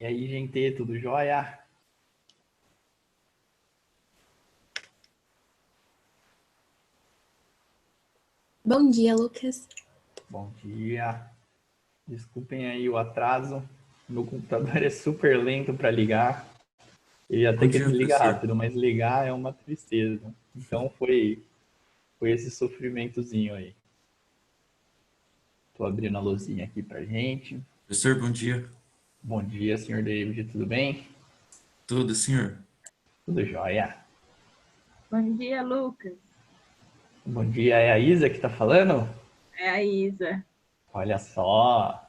E aí, gente, tudo jóia? Bom dia, Lucas. Bom dia. Desculpem aí o atraso. Meu computador é super lento para ligar. Ele Bom até que dia, desliga professor. rápido, mas ligar é uma tristeza. Então foi esse sofrimentozinho aí. Tô abrindo a luzinha aqui pra gente. Professor, bom dia. Bom dia, senhor David, tudo bem? Tudo, senhor? Tudo jóia. Bom dia, Lucas. Bom dia, é a Isa que tá falando? É a Isa. Olha só,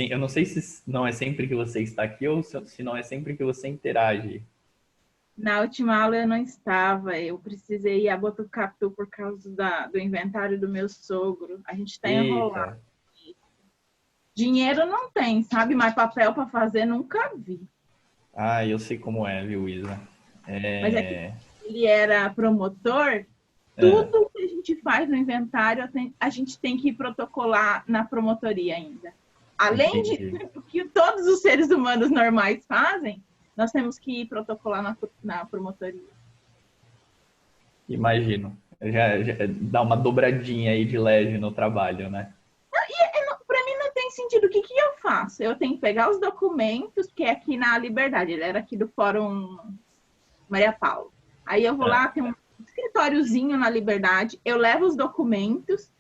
eu não sei se não é sempre que você está aqui ou se não é sempre que você interage. Na última aula eu não estava, eu precisei ir a Botucatu por causa do inventário do meu sogro. A gente está enrolado. Eita, Dinheiro não tem, sabe? Mas papel para fazer nunca vi. eu sei como é, viu, Isa? Mas é que ele era promotor, É, tudo que a gente faz no inventário, a gente tem que protocolar na promotoria ainda. Além entendi. de o que todos os seres humanos normais fazem, nós temos que protocolar na promotoria. Imagino. Já dá uma dobradinha aí de leve no trabalho, né? Para mim não tem sentido. O que eu faço? Eu tenho que pegar os documentos, que é aqui na Liberdade. Ele era aqui do Fórum Maria Paula. Aí eu vou lá, tem um escritóriozinho na Liberdade, eu levo os documentos,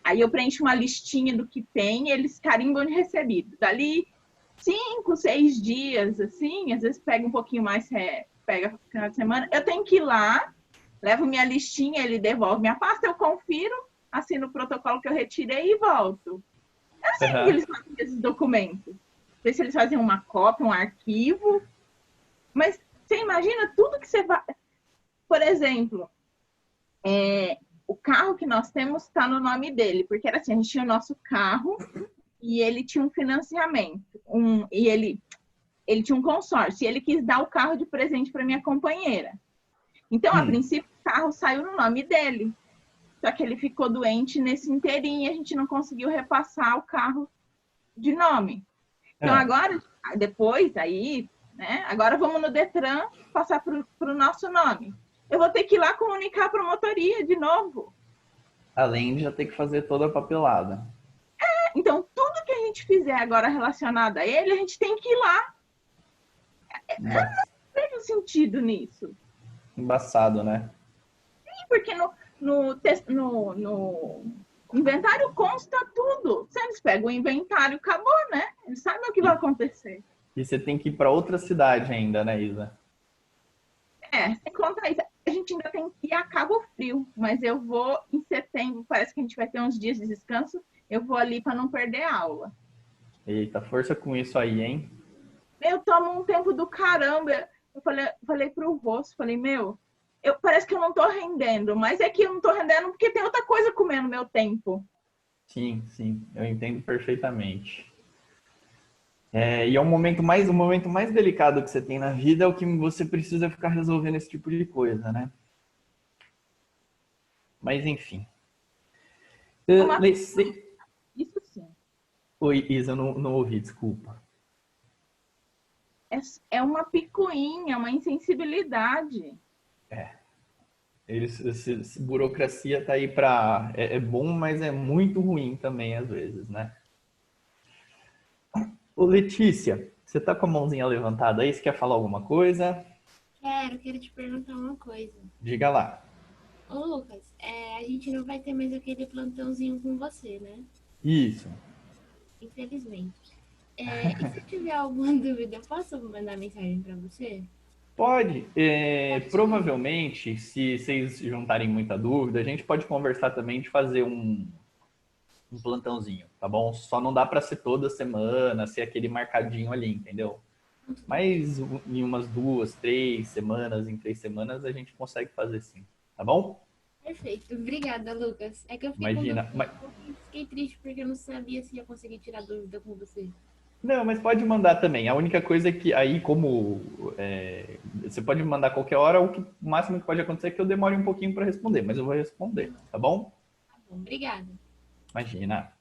aí eu preencho uma listinha do que tem, eles carimbam de recebido. Dali 5, 6 dias, assim, às vezes pega um pouquinho mais, pega no final de semana, eu tenho que ir lá, levo minha listinha, ele devolve minha pasta, eu confiro, assino o protocolo que eu retirei e volto. Eu não sei como eles fazem esses documentos. Não sei se eles fazem uma cópia, um arquivo, mas você imagina tudo que você vai... Por exemplo, o carro que nós temos está no nome dele, porque era assim, a gente tinha o nosso carro e ele tinha um financiamento, e ele tinha um consórcio, e ele quis dar o carro de presente para minha companheira. Então, a princípio, o carro saiu no nome dele, só que ele ficou doente nesse inteirinho e a gente não conseguiu repassar o carro de nome. Então, agora, depois, aí, né, agora vamos no Detran passar para o nosso nome. Eu vou ter que ir lá comunicar a promotoria de novo. Além de já ter que fazer toda a papelada. Então, tudo que a gente fizer agora relacionado a ele, a gente tem que ir lá. Eu não vejo sentido nisso. Embaçado, né? Sim, porque no inventário consta tudo. Se eles pegam o inventário, acabou, né? Eles sabem o que vai acontecer. E você tem que ir para outra cidade ainda, né, Isa? Sem contar isso, a gente ainda tem que ir a Cabo Frio, mas eu vou em setembro, parece que a gente vai ter uns dias de descanso, eu vou ali para não perder a aula. Eita, força com isso aí, hein? Eu tomo um tempo do caramba. Eu falei pro rosto, falei, parece que eu não tô rendendo, mas é que eu não tô rendendo porque tem outra coisa comendo meu tempo. Sim, eu entendo perfeitamente. E é o momento mais delicado que você tem na vida é o que você precisa ficar resolvendo esse tipo de coisa, né? Mas enfim. Isso sim. Oi, Isa, eu não ouvi, desculpa. É uma picuinha, uma insensibilidade. Burocracia tá aí para... É bom, mas é muito ruim também, às vezes, né? Ô, Letícia, você tá com a mãozinha levantada aí? Você quer falar alguma coisa? Quero te perguntar uma coisa. Diga lá. Ô, Lucas, a gente não vai ter mais aquele plantãozinho com você, né? Isso. Infelizmente. E se tiver alguma dúvida, eu posso mandar mensagem para você? Pode. Provavelmente, se vocês juntarem muita dúvida, a gente pode conversar também de fazer um plantãozinho, tá bom? Só não dá para ser toda semana, ser aquele marcadinho ali, entendeu? Mas em umas 2, 3 semanas, em 3 semanas, a gente consegue fazer sim, tá bom? Perfeito. Obrigada, Lucas. É que eu fiquei Imagina, com dúvida, fiquei triste porque eu não sabia se ia conseguir tirar dúvida com você. Não, mas pode mandar também. A única coisa é que aí, você pode me mandar a qualquer hora, o máximo que pode acontecer é que eu demore um pouquinho para responder, mas eu vou responder, tá bom? Tá bom, obrigada. Imagina.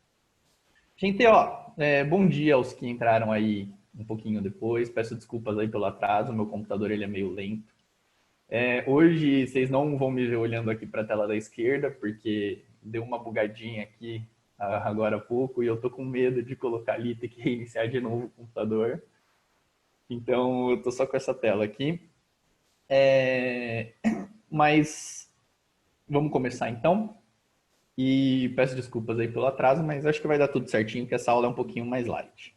Gente, ó, bom dia aos que entraram aí um pouquinho depois. Peço desculpas aí pelo atraso, meu computador ele é meio lento. Hoje vocês não vão me ver olhando aqui para a tela da esquerda, porque deu uma bugadinha aqui agora há pouco e eu tô com medo de colocar ali e ter que reiniciar de novo o computador. Então eu tô só com essa tela aqui. Mas vamos começar então. E peço desculpas aí pelo atraso, mas acho que vai dar tudo certinho, porque essa aula é um pouquinho mais light.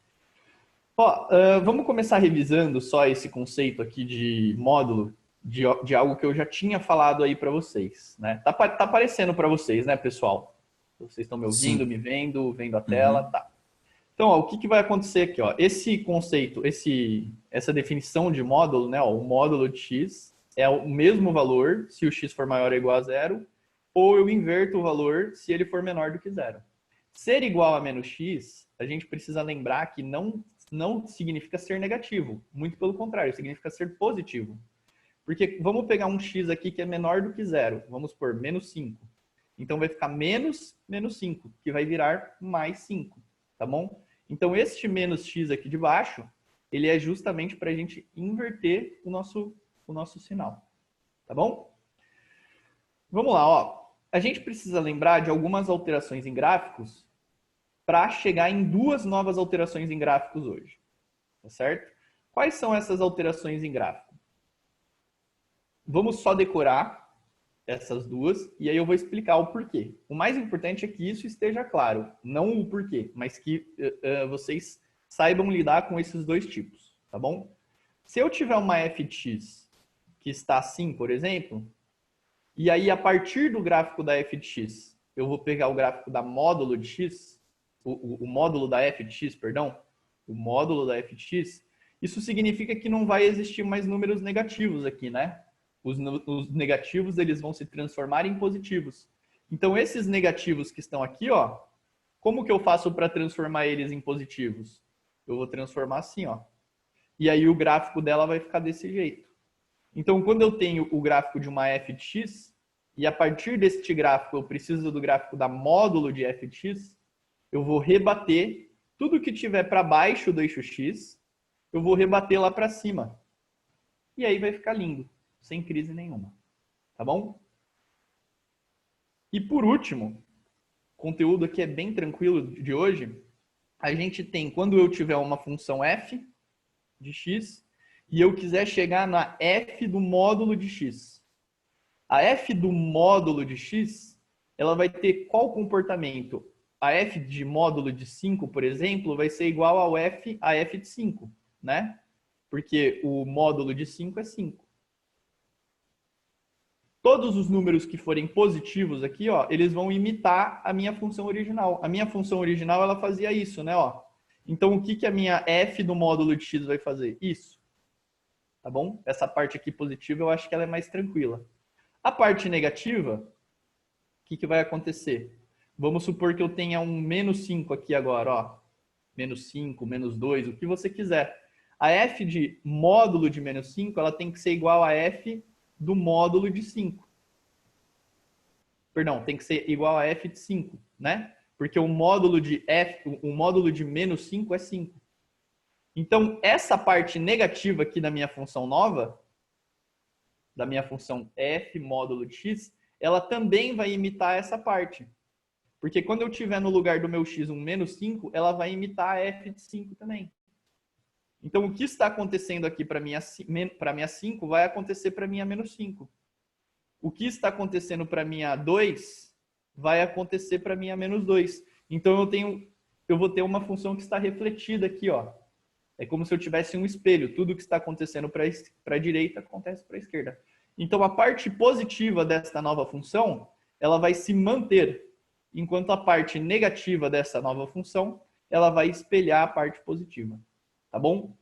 Vamos começar revisando só esse conceito aqui de módulo, de algo que eu já tinha falado aí para vocês, né? Tá aparecendo para vocês, né, pessoal? Vocês estão me ouvindo, Sim. me vendo a tela, tá. Então, o que vai acontecer aqui? Esse conceito, essa definição de módulo, né? O módulo de x é o mesmo valor se o x for maior ou igual a zero, ou eu inverto o valor se ele for menor do que zero. Ser igual a menos x, a gente precisa lembrar que não significa ser negativo. Muito pelo contrário, significa ser positivo. Porque vamos pegar um x aqui que é menor do que zero. Vamos por menos 5. Então vai ficar menos 5, que vai virar mais 5. Tá bom? Então este menos x aqui de baixo, ele é justamente para a gente inverter o nosso sinal. Tá bom? Vamos lá, A gente precisa lembrar de algumas alterações em gráficos para chegar em duas novas alterações em gráficos hoje. Tá certo? Quais são essas alterações em gráfico? Vamos só decorar essas duas e aí eu vou explicar o porquê. O mais importante é que isso esteja claro, não o porquê, mas que vocês saibam lidar com esses dois tipos, tá bom? Se eu tiver uma f de x que está assim, por exemplo, e aí a partir do gráfico da f de x, eu vou pegar o gráfico da módulo de x, o módulo da f de x, perdão, o módulo da f de x, isso significa que não vai existir mais números negativos aqui, né? Os negativos eles vão se transformar em positivos. Então, esses negativos que estão aqui, como que eu faço para transformar eles em positivos? Eu vou transformar assim, E aí o gráfico dela vai ficar desse jeito. Então, quando eu tenho o gráfico de uma f de x, e a partir deste gráfico eu preciso do gráfico da módulo de f de x, eu vou rebater tudo que tiver para baixo do eixo x, eu vou rebater lá para cima. E aí vai ficar lindo, sem crise nenhuma. Tá bom? E por último, o conteúdo aqui é bem tranquilo de hoje. A gente tem, quando eu tiver uma função f de x, e eu quiser chegar na f do módulo de x. A f do módulo de x, ela vai ter qual comportamento? A f de módulo de 5, por exemplo, vai ser igual ao a f de 5, né? Porque o módulo de 5 é 5. Todos os números que forem positivos aqui, eles vão imitar a minha função original. A minha função original, ela fazia isso, né? Então, o que a minha f do módulo de x vai fazer? Isso. Tá bom? Essa parte aqui positiva, eu acho que ela é mais tranquila. A parte negativa, o que vai acontecer? Vamos supor que eu tenha um menos 5 aqui agora, Menos 5, menos 2, o que você quiser. A f de módulo de menos 5, ela tem que ser igual a f do módulo de 5. Perdão, tem que ser igual a f de 5, né? Porque o módulo de menos 5 é 5. Então, essa parte negativa aqui da minha função nova, da minha função f módulo de x, ela também vai imitar essa parte. Porque quando eu tiver no lugar do meu x um menos 5, ela vai imitar a f de 5 também. Então, o que está acontecendo aqui para minha 5 vai acontecer para minha menos 5. O que está acontecendo para minha 2 vai acontecer para minha menos 2. Então, eu vou ter uma função que está refletida aqui, É como se eu tivesse um espelho. Tudo que está acontecendo para a direita acontece para a esquerda. Então, a parte positiva desta nova função, ela vai se manter, enquanto a parte negativa dessa nova função, ela vai espelhar a parte positiva. Tá bom?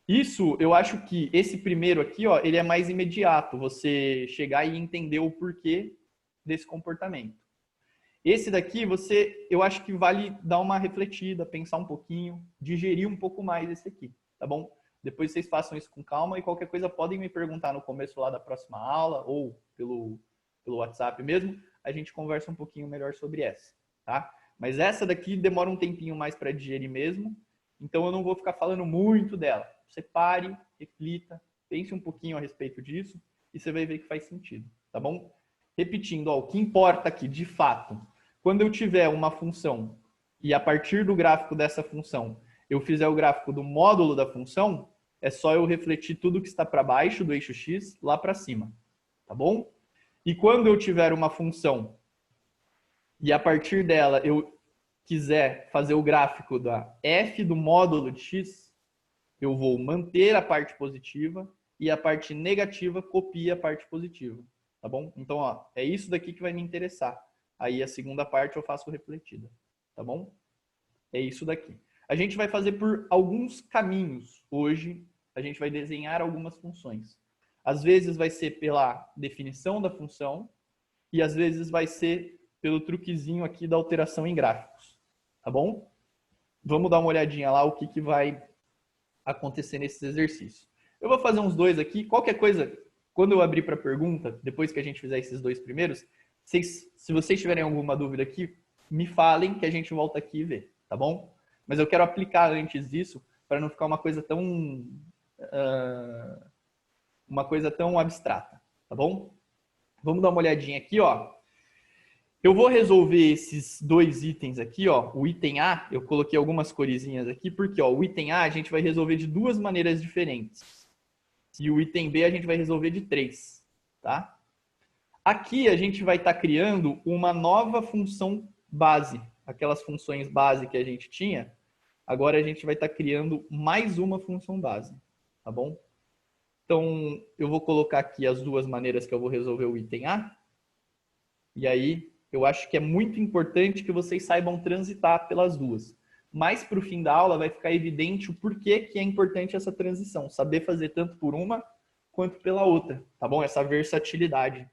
Isso, eu acho que esse primeiro aqui, ele é mais imediato. Você chegar e entender o porquê desse comportamento. Esse daqui, eu acho que vale dar uma refletida, pensar um pouquinho, digerir um pouco mais esse aqui, tá bom? Depois vocês façam isso com calma e qualquer coisa podem me perguntar no começo lá da próxima aula ou pelo WhatsApp mesmo, a gente conversa um pouquinho melhor sobre essa, tá? Mas essa daqui demora um tempinho mais para digerir mesmo Então eu não vou ficar falando muito dela. Você pare, reflita, pense um pouquinho a respeito disso e você vai ver que faz sentido, tá bom? Repetindo, ó, o que importa aqui, de fato, quando eu tiver uma função e a partir do gráfico dessa função eu fizer o gráfico do módulo da função, é só eu refletir tudo que está para baixo do eixo X lá para cima, tá bom? E quando eu tiver uma função e a partir dela eu quiser fazer o gráfico da f do módulo de x, eu vou manter a parte positiva e a parte negativa copia a parte positiva, tá bom? Então, ó, é isso daqui que vai me interessar. Aí a segunda parte eu faço refletida, tá bom? É isso daqui. A gente vai fazer por alguns caminhos. Hoje, a gente vai desenhar algumas funções. Às vezes vai ser pela definição da função e às vezes vai ser pelo truquezinho aqui da alteração em gráficos, tá bom? Vamos dar uma olhadinha lá o que vai acontecer nesses exercícios. Eu vou fazer uns dois aqui. Qualquer coisa, quando eu abrir para pergunta, depois que a gente fizer esses dois primeiros, se vocês tiverem alguma dúvida aqui, me falem que a gente volta aqui e vê, tá bom? Mas eu quero aplicar antes disso para não ficar uma coisa tão abstrata, tá bom? Vamos dar uma olhadinha aqui, ó. Eu vou resolver esses dois itens aqui, ó. O item A, eu coloquei algumas coresinhas aqui, porque ó, o item A a gente vai resolver de duas maneiras diferentes. E o item B a gente vai resolver de 3, tá? Aqui a gente vai estar criando uma nova função base. Aquelas funções base que a gente tinha, agora a gente vai estar criando mais uma função base, tá bom? Então, eu vou colocar aqui as duas maneiras que eu vou resolver o item A. E aí, eu acho que é muito importante que vocês saibam transitar pelas duas. Mas para o fim da aula vai ficar evidente o porquê que é importante essa transição. Saber fazer tanto por uma quanto pela outra, tá bom? Essa versatilidade.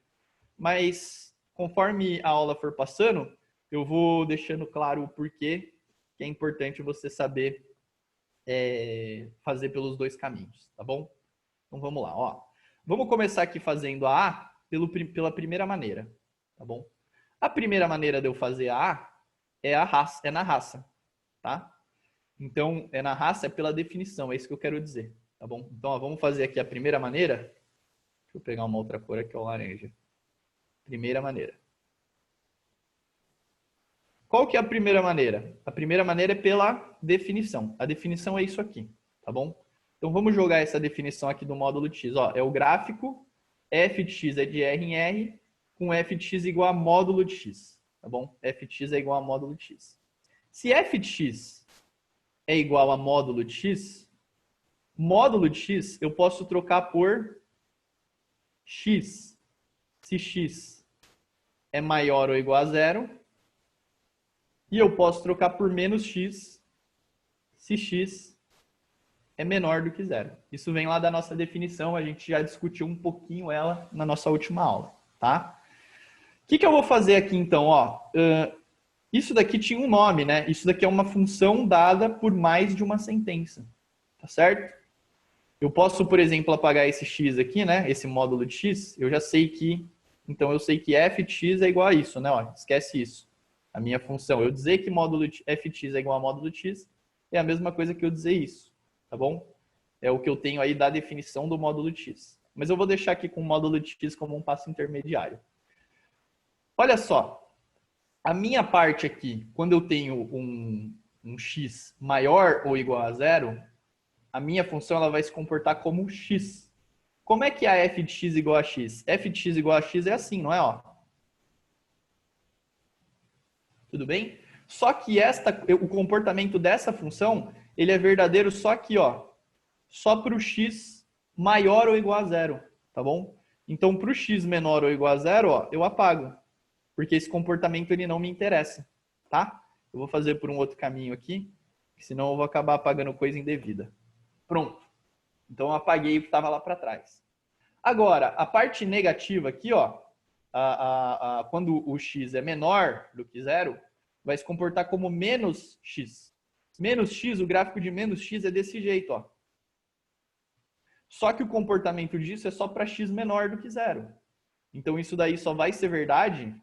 Mas conforme a aula for passando, eu vou deixando claro o porquê que é importante você saber fazer pelos dois caminhos, tá bom? Então vamos lá, ó. Vamos começar aqui fazendo a A pela primeira maneira, tá bom? A primeira maneira de eu fazer a A é na raça, tá? Então, é na raça, é pela definição, é isso que eu quero dizer, tá bom? Então, ó, vamos fazer aqui a primeira maneira. Deixa eu pegar uma outra cor aqui, o laranja. Primeira maneira. Qual que é a primeira maneira? A primeira maneira é pela definição. A definição é isso aqui, tá bom? Então, vamos jogar essa definição aqui do módulo de x. Ó, é o gráfico, f de x é de R em R, com f de x igual a módulo de x, tá bom? f de x é igual a módulo de x. Se f de x é igual a módulo de x eu posso trocar por x. Se x é maior ou igual a 0. E eu posso trocar por menos x se x é menor do que 0. Isso vem lá da nossa definição, a gente já discutiu um pouquinho ela na nossa última aula, tá? O que eu vou fazer aqui então? Ó, isso daqui tinha um nome, né? Isso daqui é uma função dada por mais de uma sentença, tá certo? Eu posso, por exemplo, apagar esse x aqui, né? Esse módulo de x, eu já sei que... Então, eu sei que f de x é igual a isso, né? Ó, esquece isso. A minha função, eu dizer que módulo de f de x é igual a módulo de x, é a mesma coisa que eu dizer isso, tá bom? É o que eu tenho aí da definição do módulo de x. Mas eu vou deixar aqui com o módulo de x como um passo intermediário. Olha só, a minha parte aqui, quando eu tenho um x maior ou igual a 0, a minha função ela vai se comportar como x. Como é que é a f de x igual a x? F de x igual a x é assim, não é? Ó. Tudo bem? Só que o comportamento dessa função, ele é verdadeiro só aqui, ó. Só para o x maior ou igual a 0, tá bom? Então, para o x menor ou igual a 0, ó, eu apago. Porque esse comportamento ele não me interessa, tá? Eu vou fazer por um outro caminho aqui, senão eu vou acabar apagando coisa indevida. Pronto. Então, eu apaguei o que estava lá para trás. Agora, a parte negativa aqui, ó, quando o x é menor do que 0, vai se comportar como menos x. Menos x, o gráfico de menos x é desse jeito, ó. Só que o comportamento disso é só para x menor do que 0. Então, isso daí só vai ser verdade.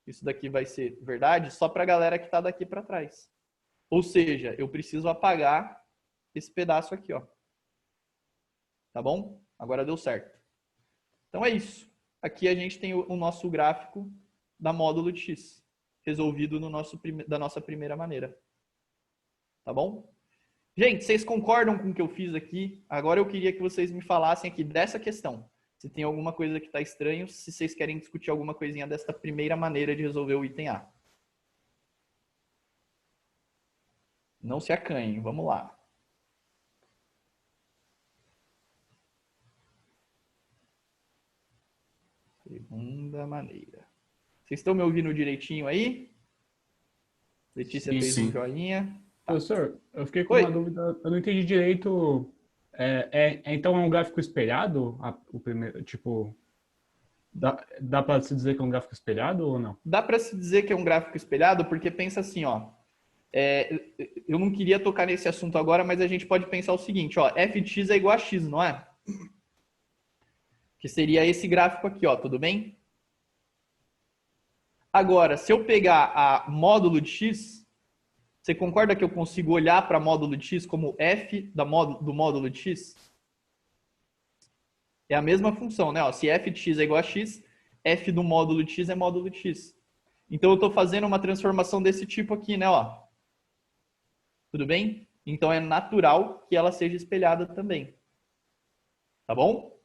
Isso daqui vai ser verdade só para a galera que está daqui para trás. Ou seja, eu preciso apagar esse pedaço aqui, ó. Tá bom? Agora deu certo. Então é isso. Aqui a gente tem o nosso gráfico da módulo de x, resolvido no da nossa primeira maneira. Tá bom? Gente, vocês concordam com o que eu fiz aqui? Agora eu queria que vocês me falassem aqui dessa questão. Se tem alguma coisa que está estranho, se vocês querem discutir alguma coisinha dessa primeira maneira de resolver o item A. Não se acanhem, vamos lá. Segunda maneira. Vocês estão me ouvindo direitinho aí? Letícia Sim, fez sim. um joinha. Professor, eu fiquei com Oi. uma dúvida, eu não entendi direito. Então é um gráfico espelhado? O primeiro, tipo, dá para se dizer que é um gráfico espelhado ou não? Dá para se dizer que é um gráfico espelhado, porque pensa assim, ó. Eu não queria tocar nesse assunto agora, mas a gente pode pensar o seguinte, ó. F de x é igual a x, não é? Que seria esse gráfico aqui, ó. Tudo bem? Agora, se eu pegar a módulo de x, você concorda que eu consigo olhar para módulo de x como f do módulo de x? É a mesma função, né? Ó, se f de x é igual a x, f do módulo de x é módulo de x. Então, eu estou fazendo uma transformação desse tipo aqui, né? Ó. Tudo bem? Então, é natural que ela seja espelhada também. Tá bom?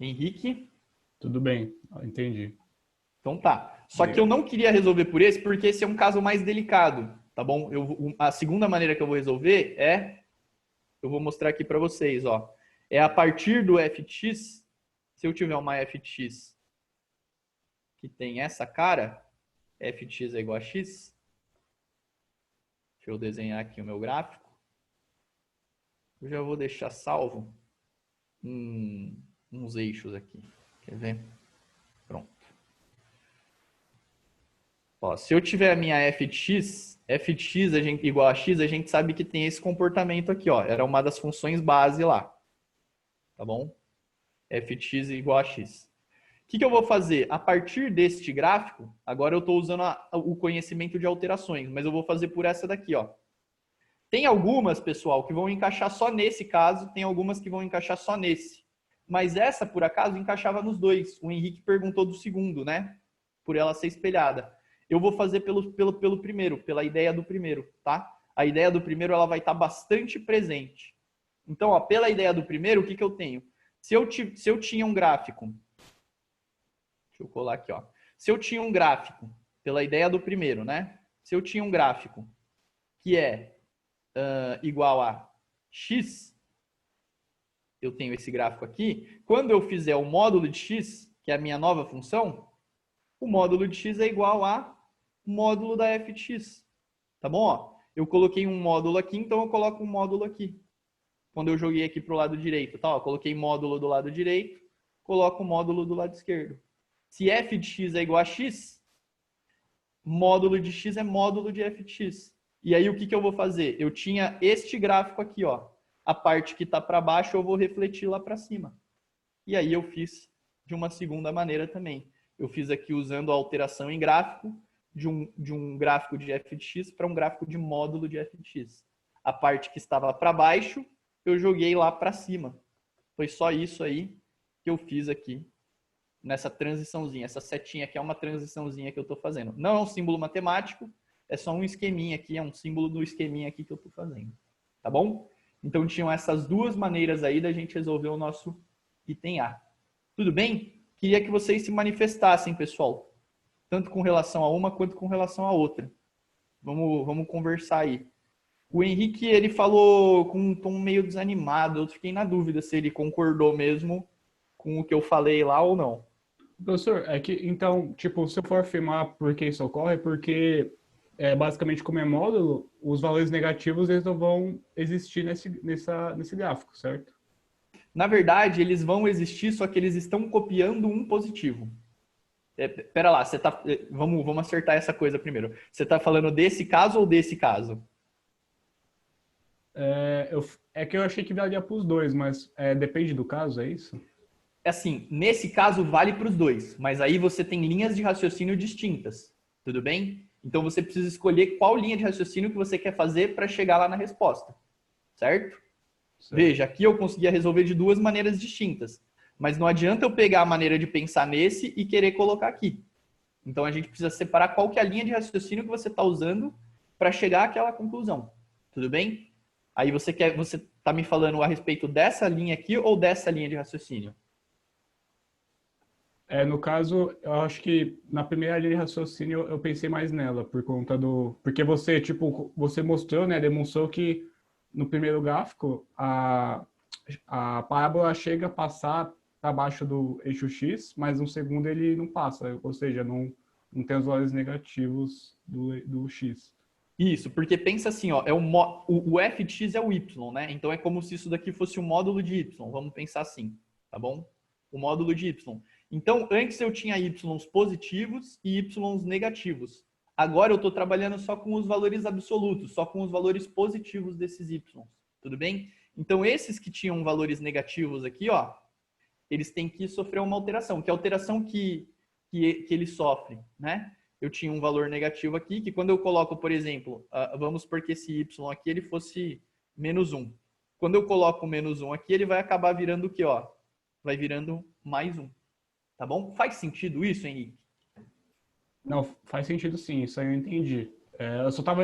Henrique? Tudo bem, entendi. Então tá. Só que eu não queria resolver por esse, porque esse é um caso mais delicado, tá bom? A segunda maneira que eu vou resolver eu vou mostrar aqui para vocês, ó. É a partir do f de x, se eu tiver uma f de x que tem essa cara, f de x é igual a x. Deixa eu desenhar aqui o meu gráfico. Eu já vou deixar salvo uns eixos aqui. Quer ver? Pronto. Ó, se eu tiver a minha f de x igual a x, a gente sabe que tem esse comportamento aqui, ó. Era uma das funções base lá. Tá bom? F de x igual a x. O que eu vou fazer? A partir deste gráfico, agora eu estou usando o conhecimento de alterações, mas eu vou fazer por essa daqui, ó. Tem algumas, pessoal, que vão encaixar só nesse caso, tem algumas que vão encaixar só nesse. Mas essa, por acaso, encaixava nos dois. O Henrique perguntou do segundo, né? Por ela ser espelhada. Eu vou fazer pelo primeiro, pela ideia do primeiro, tá? A ideia do primeiro ela vai estar bastante presente. Então, ó, pela ideia do primeiro, o que eu tenho? Se eu tinha um gráfico, deixa eu colar aqui, ó. Se eu tinha um gráfico, pela ideia do primeiro, né? Se eu tinha um gráfico que é igual a x, eu tenho esse gráfico aqui. Quando eu fizer o módulo de x, que é a minha nova função, o módulo de x é igual a módulo da f de x. Tá bom? Ó, eu coloquei um módulo aqui, então eu coloco um módulo aqui. Quando eu joguei aqui para o lado direito, tá? Ó, coloquei módulo do lado direito, coloco o módulo do lado esquerdo. Se f de x é igual a x, módulo de x é módulo de f de x. E aí o que eu vou fazer? Eu tinha este gráfico aqui, ó. A parte que está para baixo eu vou refletir lá para cima. E aí eu fiz de uma segunda maneira também. Eu fiz aqui usando a alteração em gráfico, de um gráfico de f de x para um gráfico de módulo de f de x. A parte que estava para baixo, eu joguei lá para cima. Foi só isso aí que eu fiz aqui, nessa transiçãozinha. Essa setinha aqui é uma transiçãozinha que eu estou fazendo. Não é um símbolo matemático, é só um esqueminha aqui, é um símbolo do esqueminha aqui que eu estou fazendo. Tá bom? Então, tinham essas duas maneiras aí da gente resolver o nosso item A. Tudo bem? Queria que vocês se manifestassem, pessoal. Tanto com relação a uma, quanto com relação a outra. Vamos conversar aí. O Henrique, ele falou com um tom meio desanimado. Eu fiquei na dúvida se ele concordou mesmo com o que eu falei lá ou não. Professor, é que, então, tipo, se eu for afirmar por que isso ocorre, é porque, basicamente, como é módulo, os valores negativos, eles não vão existir nesse gráfico, certo? Na verdade, eles vão existir, só que eles estão copiando um positivo. Pera lá, vamos acertar essa coisa primeiro. Você está falando desse caso ou desse caso? É que eu achei que valia para os dois, mas depende do caso, é isso? Assim, nesse caso vale para os dois, mas aí você tem linhas de raciocínio distintas, tudo bem? Então você precisa escolher qual linha de raciocínio que você quer fazer para chegar lá na resposta, certo? Veja, aqui eu conseguia resolver de duas maneiras distintas, mas não adianta eu pegar a maneira de pensar nesse e querer colocar aqui. Então a gente precisa separar qual que é a linha de raciocínio que você está usando para chegar àquela conclusão, tudo bem? Aí você está me falando a respeito dessa linha aqui ou dessa linha de raciocínio? No caso, eu acho que na primeira linha de raciocínio eu pensei mais nela, por conta do... Porque você, tipo, você mostrou, né, demonstrou que no primeiro gráfico a parábola chega a passar para baixo do eixo X, mas no segundo ele não passa, ou seja, não tem os valores negativos do X. Isso, porque pensa assim, ó, o fx é o y, né? Então é como se isso daqui fosse o módulo de y, vamos pensar assim, tá bom? O módulo de y. Então, antes eu tinha y's positivos e y's negativos. Agora eu estou trabalhando só com os valores absolutos, só com os valores positivos desses y. Tudo bem? Então, esses que tinham valores negativos aqui, ó, eles têm que sofrer uma alteração. Que alteração que ele sofre, né? Eu tinha um valor negativo aqui, que quando eu coloco, por exemplo, vamos supor que esse y aqui ele fosse menos 1. Quando eu coloco menos 1 aqui, ele vai acabar virando o quê, ó? Vai virando mais 1. Tá bom? Faz sentido isso, Henrique? Não, faz sentido sim, isso aí eu entendi.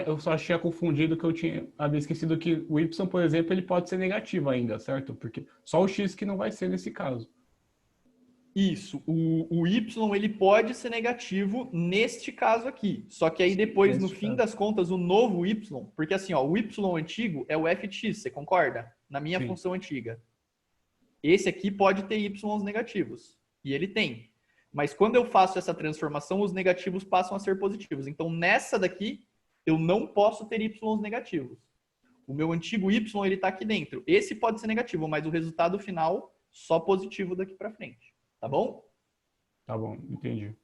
Eu só tinha confundido que eu havia esquecido que o y, por exemplo, ele pode ser negativo ainda, certo? Porque só o x que não vai ser nesse caso. Isso. O y ele pode ser negativo neste caso aqui. Só que aí depois, no fim das contas, o novo y, porque assim, ó, o y antigo é o fx, você concorda? Na minha Sim. função antiga. Esse aqui pode ter y's negativos. E ele tem. Mas quando eu faço essa transformação, os negativos passam a ser positivos. Então, nessa daqui, eu não posso ter y's negativos. O meu antigo y, ele está aqui dentro. Esse pode ser negativo, mas o resultado final, só positivo daqui para frente. Tá bom? Tá bom, entendi.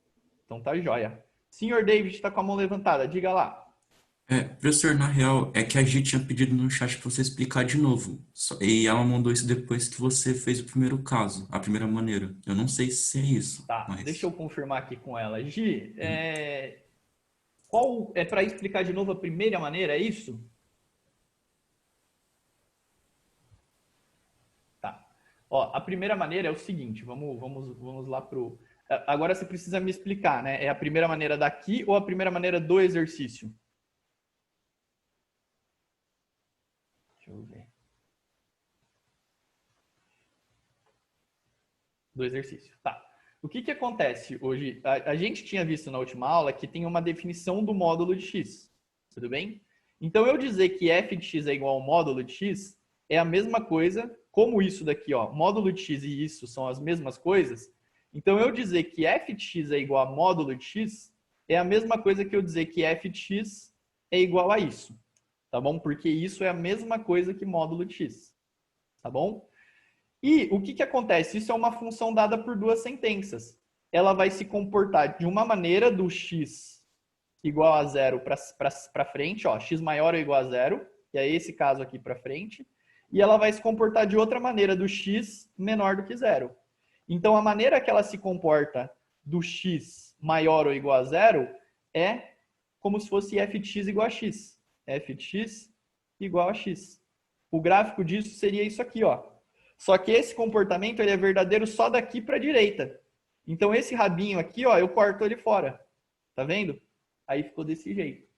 Então tá joia. Senhor David está com a mão levantada. Diga lá. Professor, na real, é que a Gi tinha pedido no chat para você explicar de novo. E ela mandou isso depois que você fez o primeiro caso, a primeira maneira. Eu não sei se é isso. Tá, mas... deixa eu confirmar aqui com ela. Gi, qual é para explicar de novo a primeira maneira, é isso? Tá. Ó, a primeira maneira é o seguinte, vamos lá pro... Agora você precisa me explicar, né? É a primeira maneira daqui ou a primeira maneira do exercício? Deixa eu ver. Do exercício. Tá. O que acontece hoje? A gente tinha visto na última aula que tem uma definição do módulo de x. Tudo bem? Então, eu dizer que f de x é igual ao módulo de x é a mesma coisa, como isso daqui, ó, módulo de x e isso são as mesmas coisas. Então, eu dizer que f de x é igual a módulo de x é a mesma coisa que eu dizer que f de x é igual a isso. Tá bom? Porque isso é a mesma coisa que módulo de x. Tá bom? E o que acontece? Isso é uma função dada por duas sentenças. Ela vai se comportar de uma maneira do x igual a zero para frente, ó, x maior ou igual a zero, que é esse caso aqui para frente, e ela vai se comportar de outra maneira do x menor do que zero. Então, a maneira que ela se comporta do x maior ou igual a zero é como se fosse f de x igual a x. F de x igual a x. O gráfico disso seria isso aqui, ó. Só que esse comportamento ele é verdadeiro só daqui para a direita. Então, esse rabinho aqui, ó, eu corto ele fora. Tá vendo? Aí ficou desse jeito.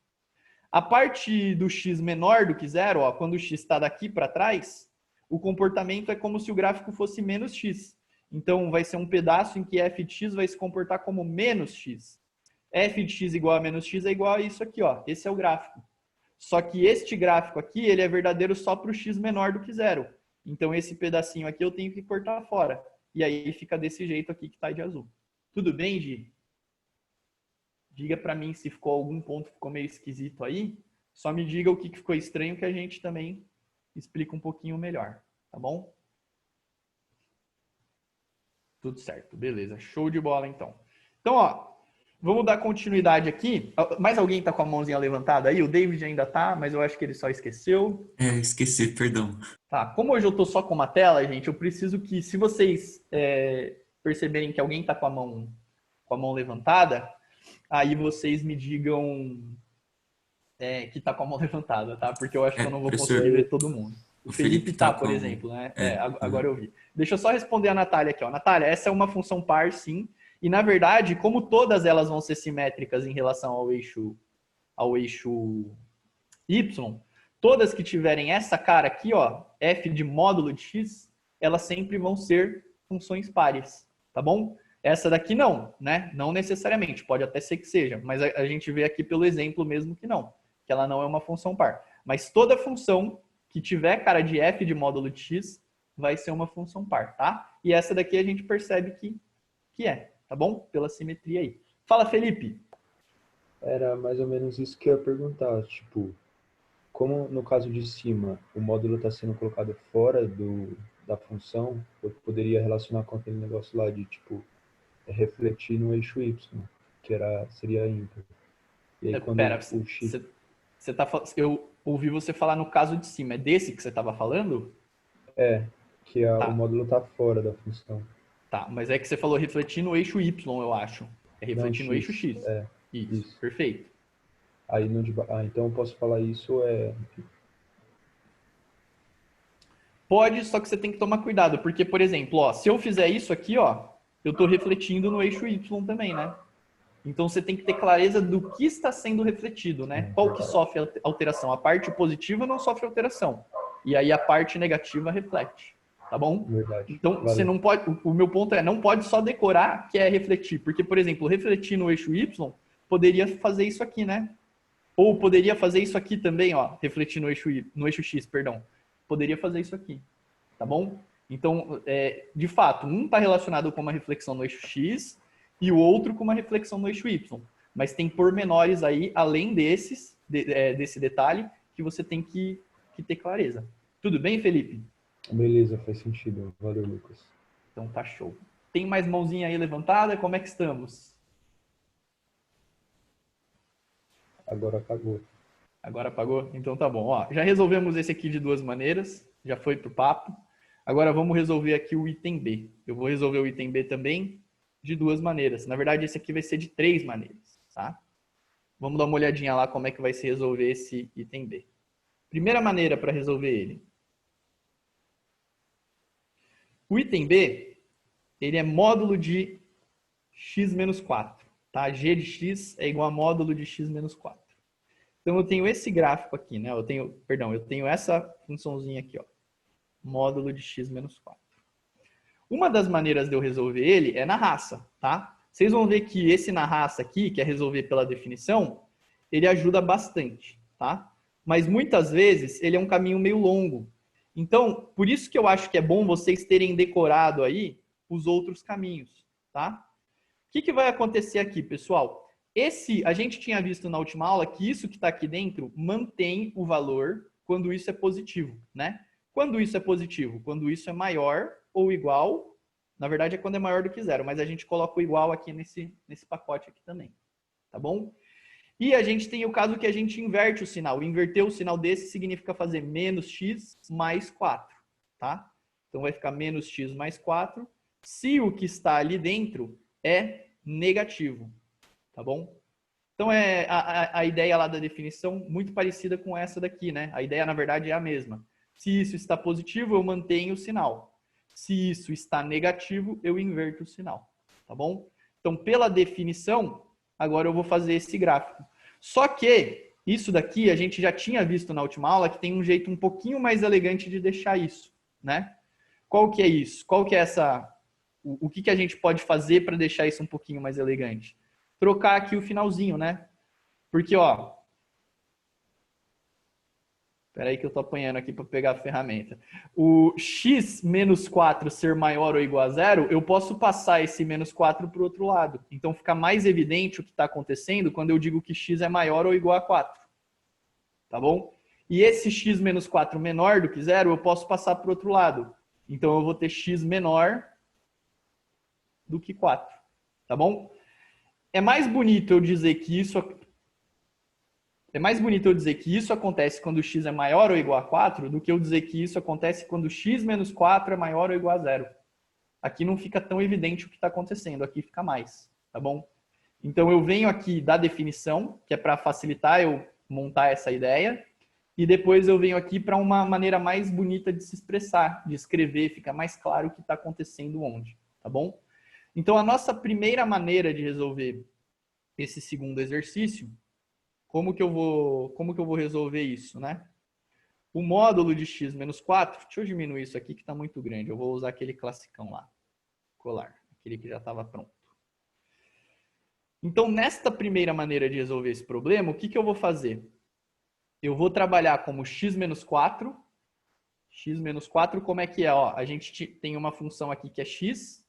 A parte do x menor do que zero, ó, quando o x está daqui para trás, o comportamento é como se o gráfico fosse menos x. Então, vai ser um pedaço em que f de x vai se comportar como menos x. F de x igual a menos x é igual a isso aqui, ó. Esse é o gráfico. Só que este gráfico aqui, ele é verdadeiro só para o x menor do que zero. Então, esse pedacinho aqui eu tenho que cortar fora. E aí fica desse jeito aqui que está de azul. Tudo bem, Gi? Diga para mim se ficou algum ponto que ficou meio esquisito aí. Só me diga o que ficou estranho que a gente também explica um pouquinho melhor. Tá bom? Tudo certo. Beleza. Show de bola, então. Então, ó. Vamos dar continuidade aqui. Mais alguém está com a mãozinha levantada aí? O David ainda tá, mas eu acho que ele só esqueceu. Esqueci, perdão. Tá, como hoje eu tô só com uma tela, gente, eu preciso que, se vocês perceberem que alguém está com a mão levantada, aí vocês me digam que tá com a mão levantada, tá? Porque eu acho que eu não vou professor, conseguir ver todo mundo. O Felipe tá, por com- exemplo, né? é, Agora eu vi. Deixa eu só responder a Natália aqui, ó. Natália, essa é uma função par, sim. E, na verdade, como todas elas vão ser simétricas em relação ao eixo y, todas que tiverem essa cara aqui, ó, f de módulo de x, elas sempre vão ser funções pares, tá bom? Essa daqui não, né? Não necessariamente, pode até ser que seja, mas a gente vê aqui pelo exemplo mesmo que não, que ela não é uma função par. Mas toda função que tiver cara de f de módulo de x vai ser uma função par, tá? E essa daqui a gente percebe que é, tá bom? Pela simetria aí. Fala, Felipe. Era mais ou menos isso que eu ia perguntar, tipo, como no caso de cima o módulo está sendo colocado fora da função, eu poderia relacionar com aquele negócio lá de, tipo, refletir no eixo y, que seria ímpar. E aí quando Pera, o x... eu ouvi você falar no caso de cima. É desse que você estava falando? o Tá. módulo está fora da função. Tá, mas é que você falou refletir no eixo y, eu acho. É refletir Não, no eixo x. Isso, perfeito. Aí no de... então eu posso falar isso Pode, só que você tem que tomar cuidado, porque, por exemplo, ó, se eu fizer isso aqui, ó, eu estou refletindo no eixo y também, né? Então você tem que ter clareza do que está sendo refletido, né? Qual que sofre alteração? A parte positiva não sofre alteração. E aí a parte negativa reflete, tá bom? Verdade. Então Valeu. você não pode. O meu ponto não pode só decorar que é refletir, porque, por exemplo, refletir no eixo y poderia fazer isso aqui, né? Ou poderia fazer isso aqui também, ó, refletir no eixo x, perdão. Poderia fazer isso aqui, tá bom? Então, de fato, um está relacionado com uma reflexão no eixo x e o outro com uma reflexão no eixo y. Mas tem pormenores aí, além desse detalhe, que você tem que ter clareza. Tudo bem, Felipe? Beleza, faz sentido. Valeu, Lucas. Então tá show. Tem mais mãozinha aí levantada? Como é que estamos? Agora apagou. Agora apagou? Então tá bom. Ó, já resolvemos esse aqui de duas maneiras. Já foi pro papo. Agora vamos resolver aqui o item B. Eu vou resolver o item B também de duas maneiras. Na verdade, esse aqui vai ser de três maneiras, tá? Vamos dar uma olhadinha lá como é que vai se resolver esse item B. Primeira maneira para resolver ele. O item B, ele é módulo de x menos 4. Tá? G de x é igual a módulo de x menos 4. Então, eu tenho esse gráfico aqui, né? Eu tenho essa funçãozinha aqui, ó. Módulo de x menos 4. Uma das maneiras de eu resolver ele é na raça, tá? Vocês vão ver que esse na raça aqui, que é resolver pela definição, ele ajuda bastante, tá? Mas muitas vezes ele é um caminho meio longo. Então, por isso que eu acho que é bom vocês terem decorado aí os outros caminhos, tá? O que vai acontecer aqui, pessoal? A gente tinha visto na última aula que isso que está aqui dentro mantém o valor quando isso é positivo, né? Quando isso é positivo? Quando isso é maior ou igual, na verdade é quando é maior do que zero, mas a gente coloca o igual aqui nesse pacote aqui também, tá bom? E a gente tem o caso que a gente inverte o sinal. Inverter o sinal desse significa fazer menos x mais 4, tá? Então vai ficar menos x mais 4, se o que está ali dentro é negativo, tá bom? Então a ideia lá da definição muito parecida com essa daqui, né? A ideia, na verdade, é a mesma. Se isso está positivo, eu mantenho o sinal. Se isso está negativo, eu inverto o sinal, tá bom? Então, pela definição, agora eu vou fazer esse gráfico. Só que isso daqui a gente já tinha visto na última aula que tem um jeito um pouquinho mais elegante de deixar isso, né? Qual que é isso? Qual que é o que a gente pode fazer para deixar isso um pouquinho mais elegante? Trocar aqui o finalzinho, né? Porque, ó... Espera aí que eu tô apanhando aqui para pegar a ferramenta. O x menos 4 ser maior ou igual a zero, eu posso passar esse menos 4 para o outro lado. Então fica mais evidente o que está acontecendo quando eu digo que x é maior ou igual a 4. Tá bom? E esse x menos 4 menor do que zero, eu posso passar para o outro lado. Então eu vou ter x menor do que 4. Tá bom? É mais bonito eu dizer que isso acontece quando o x é maior ou igual a 4 do que eu dizer que isso acontece quando x menos 4 é maior ou igual a zero. Aqui não fica tão evidente o que está acontecendo, aqui fica mais, tá bom? Então, eu venho aqui da definição, que é para facilitar eu montar essa ideia, e depois eu venho aqui para uma maneira mais bonita de se expressar, de escrever, fica mais claro o que está acontecendo onde, tá bom? Então, a nossa primeira maneira de resolver esse segundo exercício, como que eu vou resolver isso, né? O módulo de x menos 4, deixa eu diminuir isso aqui que está muito grande, eu vou usar aquele classicão lá, colar, aquele que já estava pronto. Então, nesta primeira maneira de resolver esse problema, o que que eu vou fazer? Eu vou trabalhar como x menos 4. X menos 4, como é que é? Ó, a gente tem uma função aqui que é x,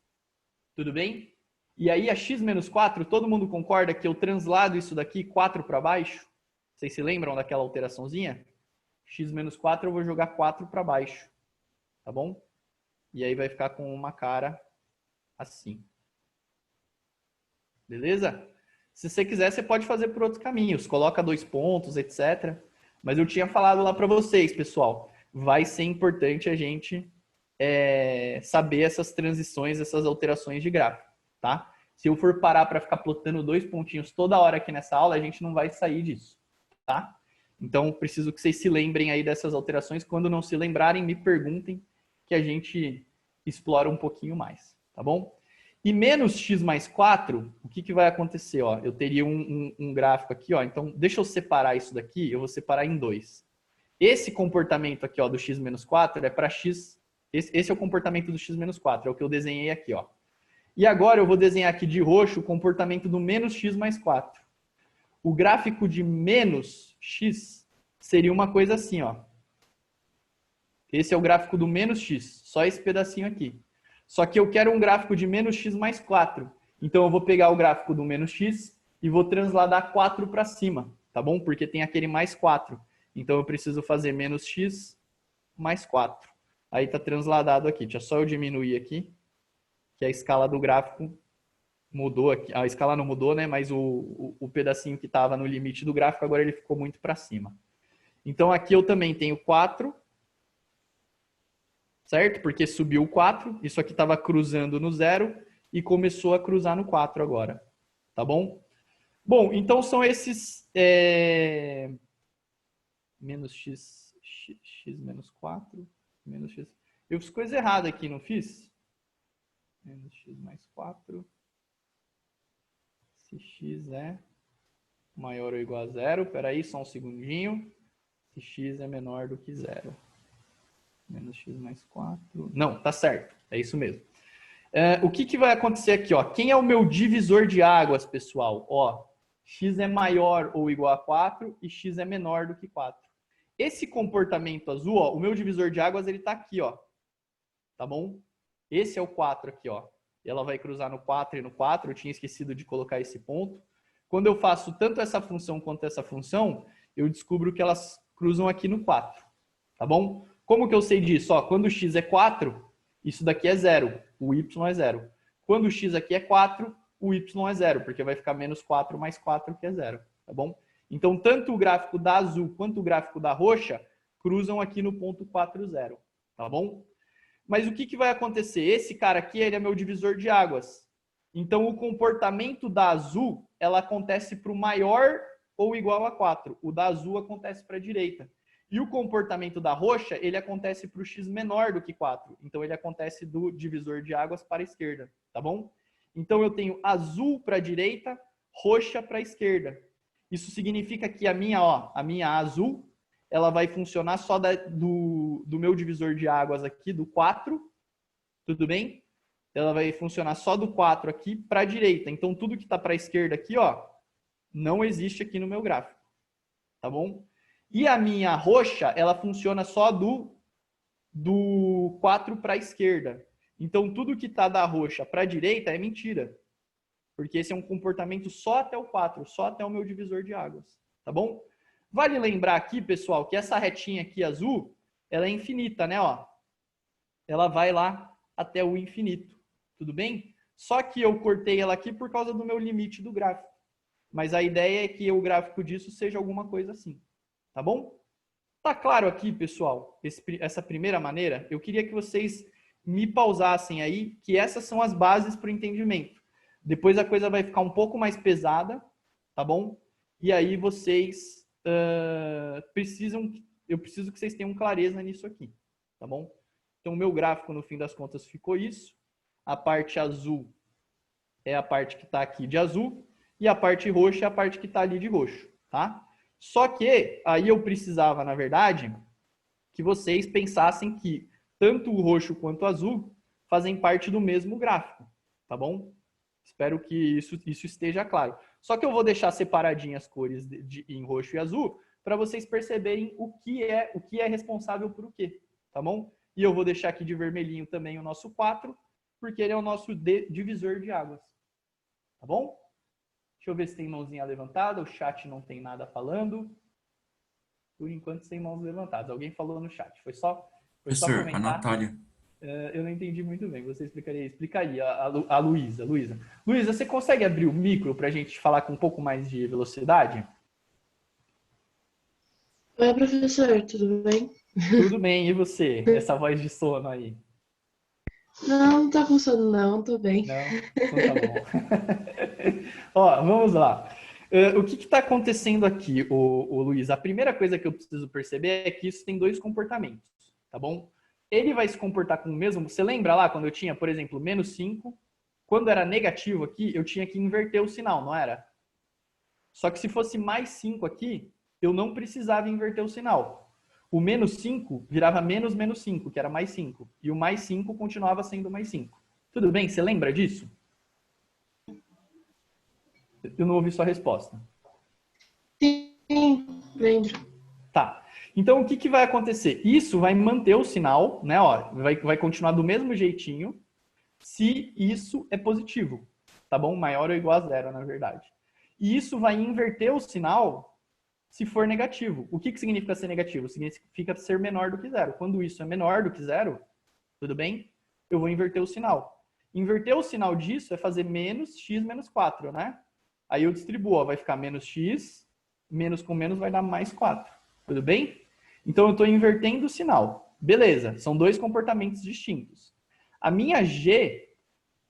tudo bem? E aí a x menos 4, todo mundo concorda que eu translado isso daqui 4 para baixo? Vocês se lembram daquela alteraçãozinha? X menos 4 eu vou jogar 4 para baixo, tá bom? E aí vai ficar com uma cara assim. Beleza? Se você quiser, você pode fazer por outros caminhos. Coloca 2 pontos, etc. Mas eu tinha falado lá para vocês, pessoal. Vai ser importante a gente saber essas transições, essas alterações de gráfico, tá? Se eu for parar para ficar plotando 2 pontinhos toda hora aqui nessa aula, a gente não vai sair disso, tá? Então, preciso que vocês se lembrem aí dessas alterações. Quando não se lembrarem, me perguntem que a gente explora um pouquinho mais, tá bom? E menos x mais 4, o que vai acontecer? Ó, eu teria um gráfico aqui, ó, então deixa eu separar isso daqui, eu vou separar em 2. Esse comportamento aqui, ó, do x menos 4 é para x, esse é o comportamento do x menos 4, é o que eu desenhei aqui, ó. E agora eu vou desenhar aqui de roxo o comportamento do menos x mais 4. O gráfico de menos x seria uma coisa assim, ó. Esse é o gráfico do menos x, só esse pedacinho aqui. Só que eu quero um gráfico de menos x mais 4. Então eu vou pegar o gráfico do menos x e vou transladar 4 para cima, tá bom? Porque tem aquele mais 4. Então eu preciso fazer menos x mais 4. Aí está transladado aqui. Deixa só eu diminuir aqui, que a escala do gráfico mudou aqui. A escala não mudou, né? Mas o pedacinho que estava no limite do gráfico, agora ele ficou muito para cima. Então aqui eu também tenho 4. Certo? Porque subiu o 4, isso aqui estava cruzando no 0 e começou a cruzar no 4 agora. Tá bom? Bom, então são esses... Menos x menos 4, menos x... Eu fiz coisa errada aqui, não fiz? Menos x mais 4. Se x é maior ou igual a 0, peraí, só um segundinho. Se x é menor do que 0. Menos x mais 4. Não, tá certo. É isso mesmo. O que vai acontecer aqui? Ó? Quem é o meu divisor de águas, pessoal? Ó, x é maior ou igual a 4 e x é menor do que 4. Esse comportamento azul, ó, o meu divisor de águas, ele tá aqui, ó. Tá bom? Esse é o 4 aqui, ó. Ela vai cruzar no 4 e no 4. Eu tinha esquecido de colocar esse ponto. Quando eu faço tanto essa função quanto essa função, eu descubro que elas cruzam aqui no 4. Tá bom? Como que eu sei disso? Ó, quando o x é 4, isso daqui é 0. O y é 0. Quando o x aqui é 4, o y é 0, porque vai ficar menos 4 mais 4, que é 0. Tá bom? Então, tanto o gráfico da azul quanto o gráfico da roxa cruzam aqui no ponto 4, 0. Tá bom? Mas o que vai acontecer? Esse cara aqui, ele é meu divisor de águas. Então, o comportamento da azul, ela acontece para o maior ou igual a 4. O da azul acontece para a direita. E o comportamento da roxa, ele acontece para o x menor do que 4. Então, ele acontece do divisor de águas para a esquerda, tá bom? Então, eu tenho azul para a direita, roxa para a esquerda. Isso significa que a minha azul, ela vai funcionar só do meu divisor de águas aqui, do 4, tudo bem? Ela vai funcionar só do 4 aqui para a direita. Então, tudo que está para a esquerda aqui, ó, não existe aqui no meu gráfico, tá bom? E a minha roxa, ela funciona só do 4 para a esquerda. Então, tudo que está da roxa para a direita é mentira. Porque esse é um comportamento só até o 4, só até o meu divisor de águas. Tá bom? Vale lembrar aqui, pessoal, que essa retinha aqui azul, ela é infinita, né? Ó, ela vai lá até o infinito. Tudo bem? Só que eu cortei ela aqui por causa do meu limite do gráfico. Mas a ideia é que o gráfico disso seja alguma coisa assim. Tá bom? Tá claro aqui, pessoal, essa primeira maneira? Eu queria que vocês me pausassem aí, que essas são as bases para o entendimento. Depois a coisa vai ficar um pouco mais pesada, tá bom? E aí vocês eu preciso que vocês tenham clareza nisso aqui, tá bom? Então o meu gráfico, no fim das contas, ficou isso. A parte azul é a parte que está aqui de azul e a parte roxa é a parte que está ali de roxo, tá? Só que aí eu precisava, na verdade, que vocês pensassem que tanto o roxo quanto o azul fazem parte do mesmo gráfico, tá bom? Espero que isso esteja claro. Só que eu vou deixar separadinhas as cores em roxo e azul para vocês perceberem o que é responsável por o quê, tá bom? E eu vou deixar aqui de vermelhinho também o nosso 4, porque ele é o nosso divisor de águas, tá bom? Deixa eu ver se tem mãozinha levantada, o chat não tem nada falando. Por enquanto, sem mãos levantadas. Alguém falou no chat, foi só Professor, comentar. a Natália. Eu não entendi muito bem, você explicaria? Explica aí, a Luísa. Luísa, você consegue abrir o micro para a gente falar com um pouco mais de velocidade? Oi, professor, tudo bem? Tudo bem, e você? Essa voz de sono aí? Não tá com sono não, tô bem. Não? Então tá bom. Ó, vamos lá. O que está acontecendo aqui, Luiz? A primeira coisa que eu preciso perceber é que isso tem dois comportamentos, tá bom? Ele vai se comportar com o mesmo... Você lembra lá quando eu tinha, por exemplo, menos 5? Quando era negativo aqui, eu tinha que inverter o sinal, não era? Só que se fosse mais 5 aqui, eu não precisava inverter o sinal. O menos 5 virava menos 5, que era mais 5. E o mais 5 continuava sendo mais 5. Tudo bem? Você lembra disso? Eu não ouvi sua resposta. Sim, lembro. Tá. Então, o que vai acontecer? Isso vai manter o sinal, né? Ó, vai continuar do mesmo jeitinho se isso é positivo, tá bom? Maior ou igual a 0, na verdade. E isso vai inverter o sinal se for negativo. O que significa ser negativo? Significa ser menor do que 0. Quando isso é menor do que 0, tudo bem? Eu vou inverter o sinal. Inverter o sinal disso é fazer menos x menos 4, né? Aí eu distribuo, ó, vai ficar menos x, menos com menos vai dar mais 4. Tudo bem? Então, eu estou invertendo o sinal. Beleza, são dois comportamentos distintos. A minha G,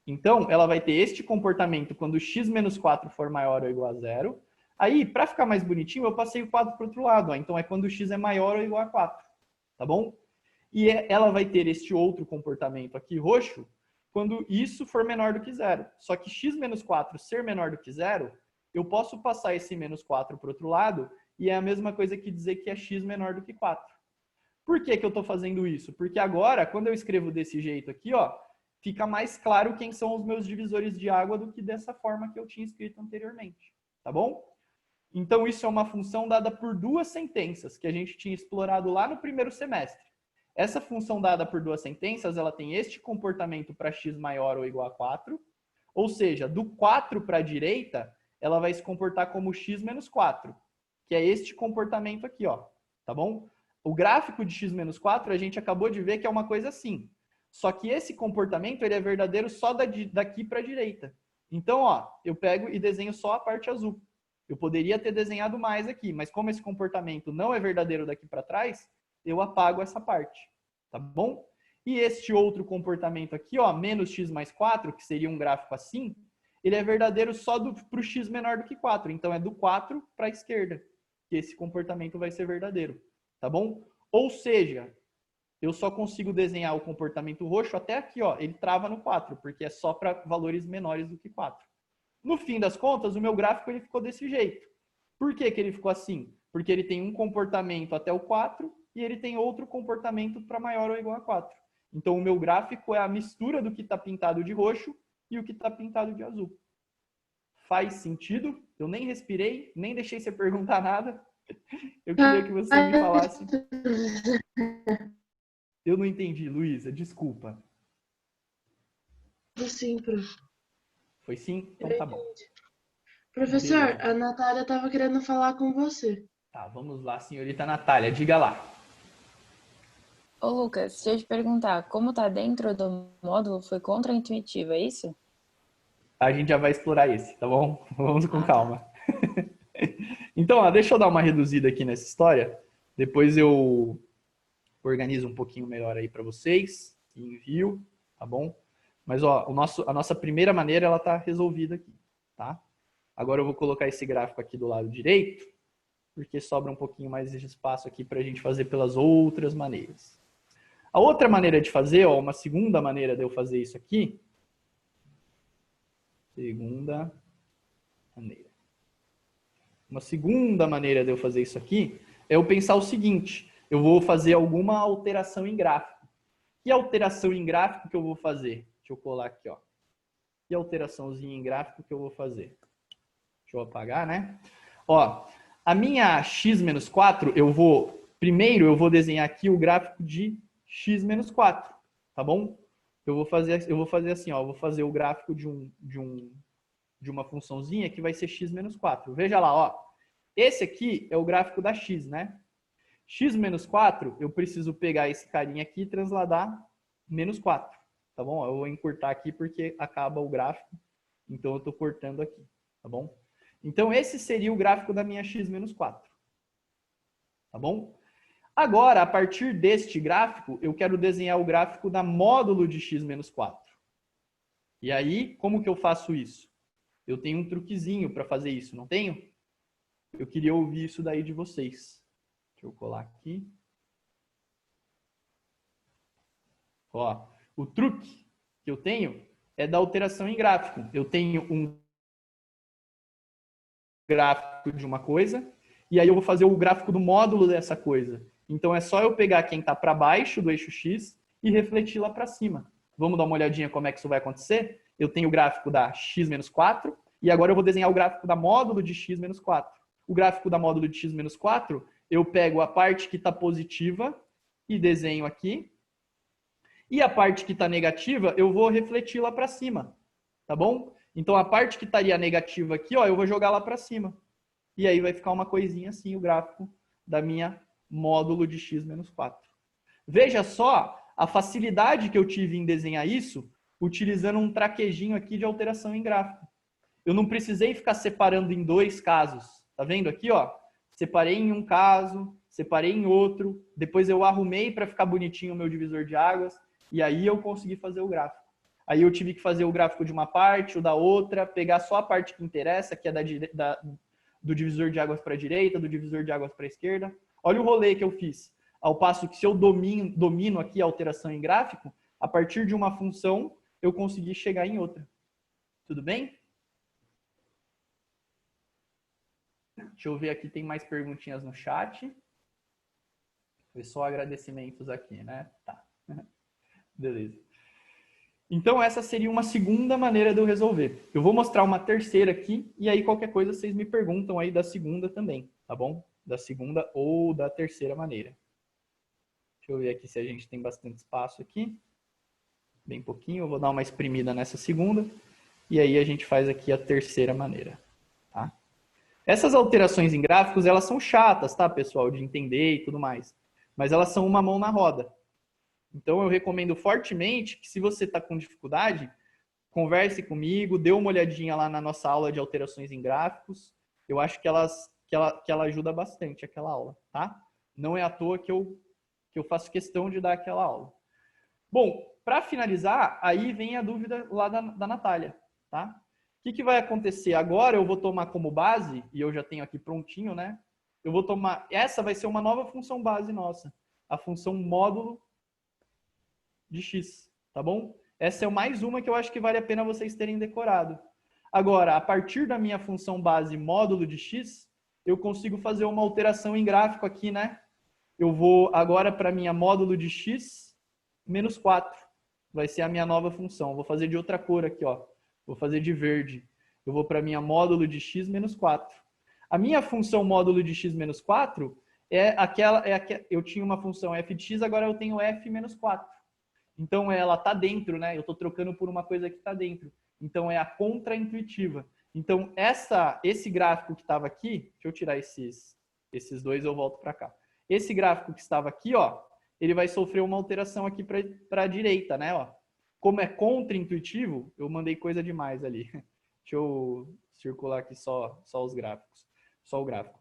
então, ela vai ter este comportamento quando x menos 4 for maior ou igual a 0. Aí, para ficar mais bonitinho, eu passei o 4 para o outro lado. Ó. Então, é quando x é maior ou igual a 4. Tá bom? E ela vai ter este outro comportamento aqui, roxo, quando isso for menor do que 0. Só que x menos 4 ser menor do que 0, eu posso passar esse menos 4 para o outro lado, e é a mesma coisa que dizer que é x menor do que 4. Por que eu estou fazendo isso? Porque agora, quando eu escrevo desse jeito aqui, ó, fica mais claro quem são os meus divisores de água do que dessa forma que eu tinha escrito anteriormente. Tá bom? Então, isso é uma função dada por duas sentenças que a gente tinha explorado lá no primeiro semestre. Essa função dada por duas sentenças, ela tem este comportamento para x maior ou igual a 4, ou seja, do 4 para a direita, ela vai se comportar como x menos 4, que é este comportamento aqui, ó, tá bom? O gráfico de x menos 4, a gente acabou de ver que é uma coisa assim. Só que esse comportamento, ele é verdadeiro só daqui para a direita. Então, ó, eu pego e desenho só a parte azul. Eu poderia ter desenhado mais aqui, mas como esse comportamento não é verdadeiro daqui para trás, eu apago essa parte, tá bom? E este outro comportamento aqui, ó, menos x mais 4, que seria um gráfico assim, ele é verdadeiro só para o x menor do que 4. Então, é do 4 para a esquerda, que esse comportamento vai ser verdadeiro, tá bom? Ou seja, eu só consigo desenhar o comportamento roxo até aqui, ó, ele trava no 4, porque é só para valores menores do que 4. No fim das contas, o meu gráfico ele ficou desse jeito. Por que ele ficou assim? Porque ele tem um comportamento até o 4 e ele tem outro comportamento para maior ou igual a 4. Então, o meu gráfico é a mistura do que está pintado de roxo e o que está pintado de azul. Faz sentido? Eu nem respirei, nem deixei você perguntar nada. Eu queria que você me falasse. Eu não entendi, Luísa, desculpa. Sim, prof. Foi sim? Então tá bom. Professor, Beleza. a Natália estava querendo falar com você. Tá, vamos lá, senhorita Natália, diga lá. Ô Lucas, deixa eu te perguntar, como tá dentro do módulo foi contraintuitivo, é isso? A gente já vai explorar esse, tá bom? Vamos com calma. Então, ó, deixa eu dar uma reduzida aqui nessa história. Depois eu organizo um pouquinho melhor aí para vocês e envio, tá bom? Mas, ó, a nossa primeira maneira, ela está resolvida aqui, tá? Agora eu vou colocar esse gráfico aqui do lado direito, porque sobra um pouquinho mais de espaço aqui para a gente fazer pelas outras maneiras. A outra maneira de fazer, ó, uma segunda maneira de eu fazer isso aqui, uma segunda maneira de eu fazer isso aqui é eu pensar o seguinte, eu vou fazer alguma alteração em gráfico. Que alteração em gráfico que eu vou fazer? Deixa eu colar aqui, ó. Que alteraçãozinha em gráfico que eu vou fazer? Deixa eu apagar, né? Ó, a minha x-4, primeiro eu vou desenhar aqui o gráfico de x-4, tá bom? Eu vou fazer assim, ó, eu vou fazer o gráfico de uma funçãozinha que vai ser x-4. Veja lá, ó. Esse aqui é o gráfico da x, né? x-4, eu preciso pegar esse carinha aqui e transladar menos 4, tá bom? Eu vou encurtar aqui porque acaba o gráfico, então eu estou cortando aqui, tá bom? Então esse seria o gráfico da minha x-4, tá bom? Agora, a partir deste gráfico, eu quero desenhar o gráfico da módulo de x-4. E aí, como que eu faço isso? Eu tenho um truquezinho para fazer isso, não tenho? Eu queria ouvir isso daí de vocês. Deixa eu colar aqui. Ó, o truque que eu tenho é da alteração em gráfico. Eu tenho um gráfico de uma coisa, e aí eu vou fazer o gráfico do módulo dessa coisa. Então é só eu pegar quem está para baixo do eixo X e refletir lá para cima. Vamos dar uma olhadinha como é que isso vai acontecer? Eu tenho o gráfico da x-4, e agora eu vou desenhar o gráfico da módulo de x-4. O gráfico da módulo de x-4, eu pego a parte que está positiva e desenho aqui. E a parte que está negativa, eu vou refletir lá para cima. Tá bom? Então a parte que estaria negativa aqui, ó, eu vou jogar lá para cima. E aí vai ficar uma coisinha assim, o gráfico da minha módulo de x-4. Veja só a facilidade que eu tive em desenhar isso utilizando um traquejinho aqui de alteração em gráfico. Eu não precisei ficar separando em dois casos. Tá vendo aqui, ó? Separei em um caso, separei em outro, depois eu arrumei para ficar bonitinho o meu divisor de águas, e aí eu consegui fazer o gráfico. Aí eu tive que fazer o gráfico de uma parte, o da outra, pegar só a parte que interessa, que é do divisor de águas para a direita, do divisor de águas para a esquerda. Olha o rolê que eu fiz. Ao passo que se eu domino aqui a alteração em gráfico, a partir de uma função, eu consegui chegar em outra. Tudo bem? Deixa eu ver aqui, tem mais perguntinhas no chat. Foi só agradecimentos aqui, né? Tá. Beleza. Então, essa seria uma segunda maneira de eu resolver. Eu vou mostrar uma terceira aqui, e aí qualquer coisa vocês me perguntam aí da segunda também, tá bom? Da segunda ou da terceira maneira. Deixa eu ver aqui se a gente tem bastante espaço aqui. Bem pouquinho, eu vou dar uma espremida nessa segunda, e aí a gente faz aqui a terceira maneira, tá? Essas alterações em gráficos, elas são chatas, tá, pessoal, de entender e tudo mais. Mas elas são uma mão na roda. Então, eu recomendo fortemente que, se você está com dificuldade, converse comigo, dê uma olhadinha lá na nossa aula de alterações em gráficos. Eu acho que ela ajuda bastante, aquela aula, tá? Não é à toa que eu faço questão de dar aquela aula. Bom, para finalizar, aí vem a dúvida lá da Natália, tá? O que vai acontecer? Agora eu vou tomar como base, e eu já tenho aqui prontinho, né? Eu vou tomar, essa vai ser uma nova função base nossa, a função módulo de x, tá bom? Essa é mais uma que eu acho que vale a pena vocês terem decorado. Agora, a partir da minha função base módulo de x, eu consigo fazer uma alteração em gráfico aqui, né? Eu vou agora para minha módulo de x menos 4. Vai ser a minha nova função. Vou fazer de outra cor aqui, ó. Vou fazer de verde. Eu vou para minha módulo de x menos 4. A minha função módulo de x menos 4 eu tinha uma função f de x, agora eu tenho f menos 4. Então ela está dentro, né? Eu estou trocando por uma coisa que está dentro. Então é a contraintuitiva. Então esse gráfico que estava aqui, deixa eu tirar esses dois, eu volto para cá. Esse gráfico que estava aqui, ó, ele vai sofrer uma alteração aqui para a direita, né? Ó. Como é contraintuitivo, eu mandei coisa demais ali. Deixa eu circular aqui só os gráficos. Só o gráfico.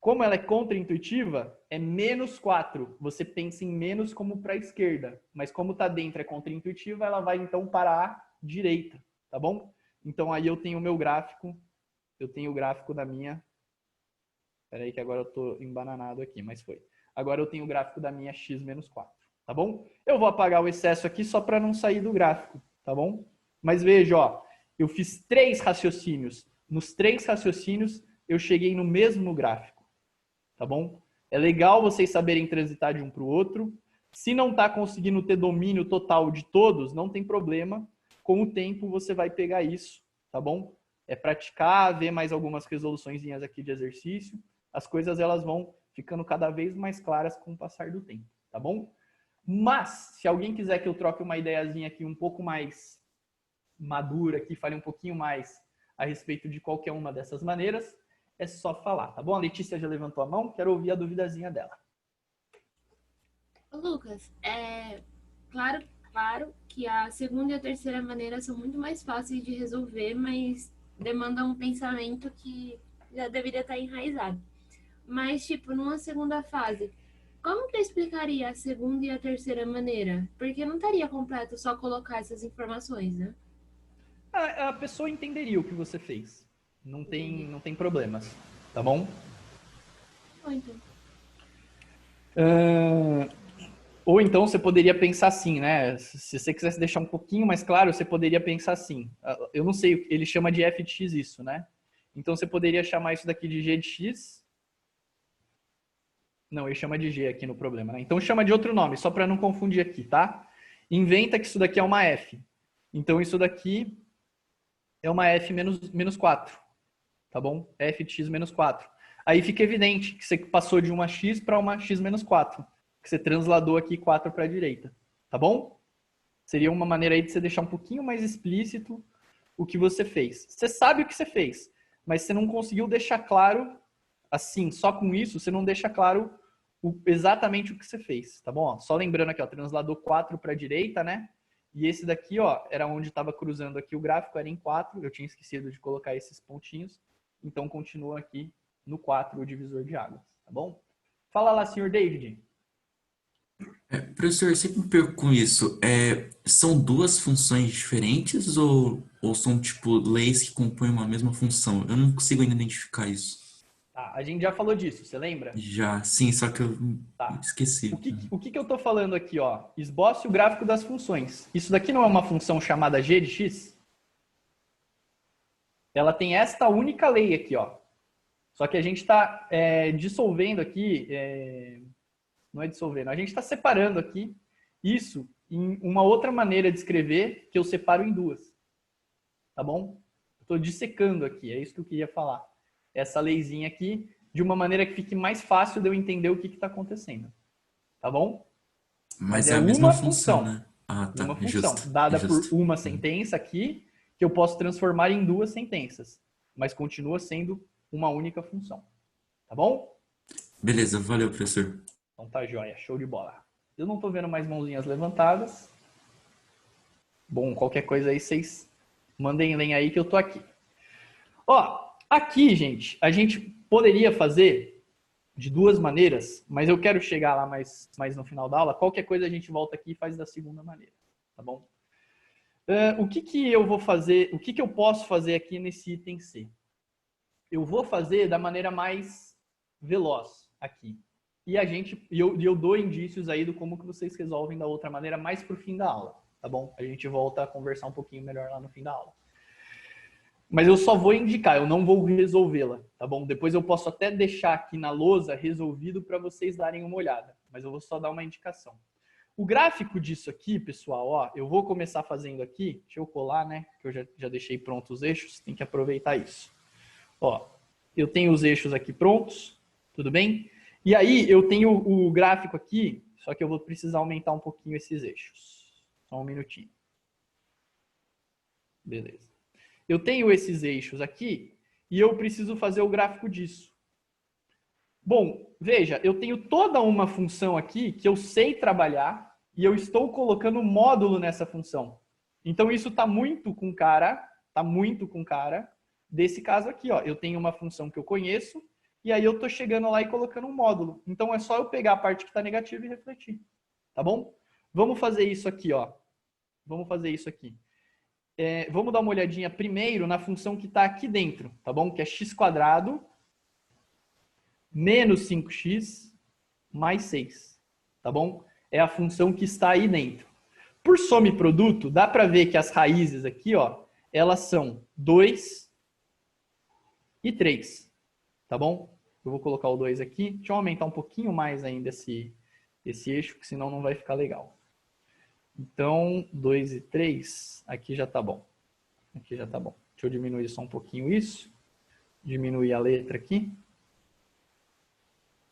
Como ela é contraintuitiva, é menos 4. Você pensa em menos como para a esquerda. Mas como está dentro é contraintuitiva, ela vai então para a direita. Tá bom? Então aí eu tenho o meu gráfico. Eu tenho o gráfico da minha... Espera aí que agora eu estou embananado aqui, mas foi. Agora eu tenho o gráfico da minha x menos 4. Tá bom? Eu vou apagar o excesso aqui só para não sair do gráfico. Tá bom? Mas veja, ó. Eu fiz 3 raciocínios. Nos 3 raciocínios, eu cheguei no mesmo gráfico. Tá bom? É legal vocês saberem transitar de um para o outro. Se não está conseguindo ter domínio total de todos, não tem problema. Com o tempo você vai pegar isso, tá bom? É praticar, ver mais algumas resoluçõezinhas aqui de exercício. As coisas elas vão ficando cada vez mais claras com o passar do tempo, tá bom? Mas, se alguém quiser que eu troque uma ideiazinha aqui um pouco mais madura, que fale um pouquinho mais a respeito de qualquer uma dessas maneiras, é só falar, tá bom? A Letícia já levantou a mão, quero ouvir a duvidazinha dela. Lucas, claro que a segunda e a terceira maneira são muito mais fáceis de resolver, mas demandam um pensamento que já deveria estar enraizado. Mas, tipo, numa segunda fase, como que eu explicaria a segunda e a terceira maneira? Porque não estaria completo só colocar essas informações, né? A pessoa entenderia o que você fez. Não tem problemas, tá bom? Então. Ou então você poderia pensar assim, né? Se você quisesse deixar um pouquinho mais claro, você poderia pensar assim. Eu não sei, ele chama de f de x isso, né? Então você poderia chamar isso daqui de g de x. Não, ele chama de g aqui no problema, né? Então chama de outro nome, só para não confundir aqui, tá? Inventa que isso daqui é uma f. Então isso daqui é uma f menos 4. Tá bom? F de x menos 4. Aí fica evidente que você passou de uma x para uma x menos 4. Que você transladou aqui 4 para a direita. Tá bom? Seria uma maneira aí de você deixar um pouquinho mais explícito o que você fez. Você sabe o que você fez, mas você não conseguiu deixar claro, assim, só com isso, você não deixa claro exatamente o que você fez. Tá bom? Ó, só lembrando aqui, ó, transladou 4 para a direita, né? E esse daqui, ó, era onde estava cruzando aqui o gráfico, era em 4. Eu tinha esquecido de colocar esses pontinhos. Então, continua aqui no 4 o divisor de águas, tá bom? Fala lá, senhor David. Professor, eu sempre me pergunto com isso. São duas funções diferentes ou são, tipo, leis que compõem uma mesma função? Eu não consigo ainda identificar isso. Tá, a gente já falou disso, você lembra? Já, sim, só que eu Tá. esqueci. O que eu tô falando aqui, ó? Esboce o gráfico das funções. Isso daqui não é uma função chamada g de x? Ela tem esta única lei aqui, ó. Só que a gente está dissolvendo aqui, não é dissolvendo, a gente está separando aqui isso em uma outra maneira de escrever que eu separo em duas. Tá bom? Estou dissecando aqui, é isso que eu queria falar. Essa leizinha aqui, de uma maneira que fique mais fácil de eu entender o que está acontecendo. Tá bom? Mas é a mesma uma função, né? Ah, tá. Uma função, Justo. dada Justo. por uma sentença aqui, que eu posso transformar em duas sentenças. Mas continua sendo uma única função. Tá bom? Beleza, valeu, professor. Então tá joia, show de bola. Eu não tô vendo mais mãozinhas levantadas. Bom, qualquer coisa aí vocês mandem lenha aí que eu tô aqui. Ó, aqui, gente, a gente poderia fazer de duas maneiras, mas eu quero chegar lá mais no final da aula. Qualquer coisa a gente volta aqui e faz da segunda maneira, tá bom? O que eu vou fazer, o que eu posso fazer aqui nesse item C? Eu vou fazer da maneira mais veloz aqui. E eu dou indícios aí do como que vocês resolvem da outra maneira mais pro fim da aula, tá bom? A gente volta a conversar um pouquinho melhor lá no fim da aula. Mas eu só vou indicar, eu não vou resolvê-la, tá bom? Depois eu posso até deixar aqui na lousa resolvido para vocês darem uma olhada, mas eu vou só dar uma indicação. O gráfico disso aqui, pessoal, ó, eu vou começar fazendo aqui, deixa eu colar, né? Que eu já deixei prontos os eixos, tem que aproveitar isso. Ó, eu tenho os eixos aqui prontos, tudo bem? E aí eu tenho o gráfico aqui, só que eu vou precisar aumentar um pouquinho esses eixos. Só um minutinho. Beleza. Eu tenho esses eixos aqui e eu preciso fazer o gráfico disso. Bom, veja, eu tenho toda uma função aqui que eu sei trabalhar e eu estou colocando módulo nessa função. Então isso está muito com cara desse caso aqui, ó. Eu tenho uma função que eu conheço e aí eu tô chegando lá e colocando um módulo. Então é só eu pegar a parte que está negativa e refletir, tá bom? Vamos fazer isso aqui, ó. Vamos fazer isso aqui. Vamos dar uma olhadinha primeiro na função que está aqui dentro, tá bom? Que é x² menos 5x mais 6, tá bom? É a função que está aí dentro. Por soma e produto, dá para ver que as raízes aqui, ó, elas são 2 e 3, tá bom? Eu vou colocar o 2 aqui. Deixa eu aumentar um pouquinho mais ainda esse eixo, que senão não vai ficar legal. Então, 2 e 3, aqui já tá bom. Aqui já tá bom. Deixa eu diminuir só um pouquinho isso. Diminuir a letra aqui.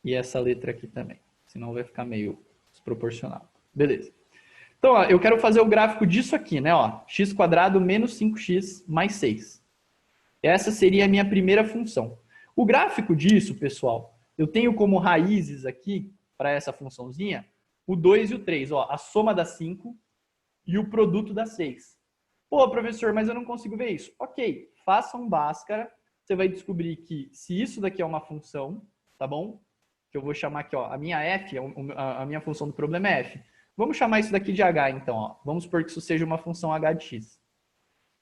E essa letra aqui também. Senão vai ficar meio desproporcional. Beleza. Então, ó, eu quero fazer o gráfico disso aqui, né? Ó, x² menos 5x mais 6. Essa seria a minha primeira função. O gráfico disso, pessoal, eu tenho como raízes aqui, para essa funçãozinha, o 2 e o 3. Ó, a soma dá 5 e o produto dá 6. Pô, professor, mas eu não consigo ver isso. Ok, faça um Bhaskara. Você vai descobrir que se isso daqui é uma função, tá bom? Que eu vou chamar aqui, ó, a minha f, a minha função do problema é f. Vamos chamar isso daqui de h, então. Ó. Vamos supor que isso seja uma função h de x.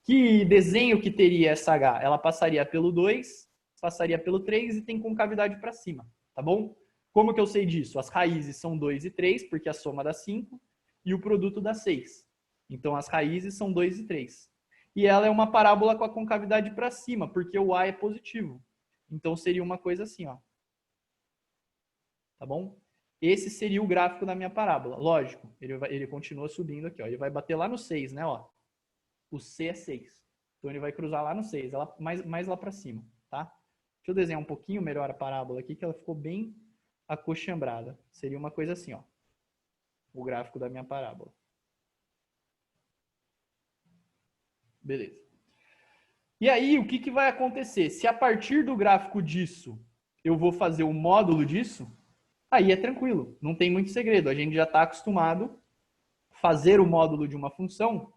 Que desenho que teria essa h? Ela passaria pelo 2, passaria pelo 3 e tem concavidade para cima, tá bom? Como que eu sei disso? As raízes são 2 e 3, porque a soma dá 5, e o produto dá 6. Então, as raízes são 2 e 3. E ela é uma parábola com a concavidade para cima, porque o a é positivo. Então, seria uma coisa assim, ó. Tá bom? Esse seria o gráfico da minha parábola. Lógico, ele continua subindo aqui, ó. Ele vai bater lá no 6, né, ó. O C é 6. Então, ele vai cruzar lá no 6, mais lá para cima, tá? Deixa eu desenhar um pouquinho melhor a parábola aqui, que ela ficou bem acochambrada. Seria uma coisa assim, ó. O gráfico da minha parábola. Beleza. E aí, o que vai acontecer? Se a partir do gráfico disso, eu vou fazer o módulo disso, aí é tranquilo. Não tem muito segredo. A gente já está acostumado a fazer o módulo de uma função.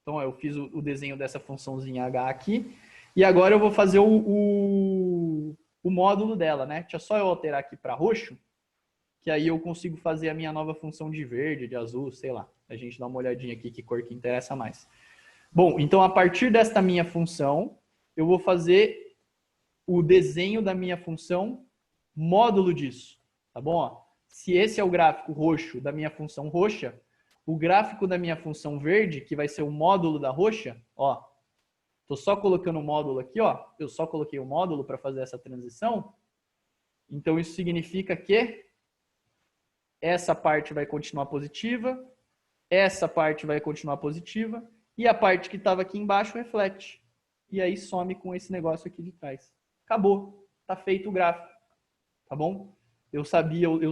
Então, eu fiz o desenho dessa funçãozinha h aqui. E agora eu vou fazer o módulo dela, né? Deixa só eu alterar aqui para roxo, que aí eu consigo fazer a minha nova função de verde, de azul, sei lá. A gente dá uma olhadinha aqui que cor que interessa mais. Bom, então a partir desta minha função, eu vou fazer o desenho da minha função módulo disso, tá bom? Ó, se esse é o gráfico roxo da minha função roxa, o gráfico da minha função verde, que vai ser o módulo da roxa, ó, tô só colocando o módulo aqui, ó, eu só coloquei o módulo para fazer essa transição, então isso significa que essa parte vai continuar positiva, essa parte vai continuar positiva, e a parte que estava aqui embaixo reflete. E aí some com esse negócio aqui de trás. Acabou. Tá feito o gráfico. Tá bom? Eu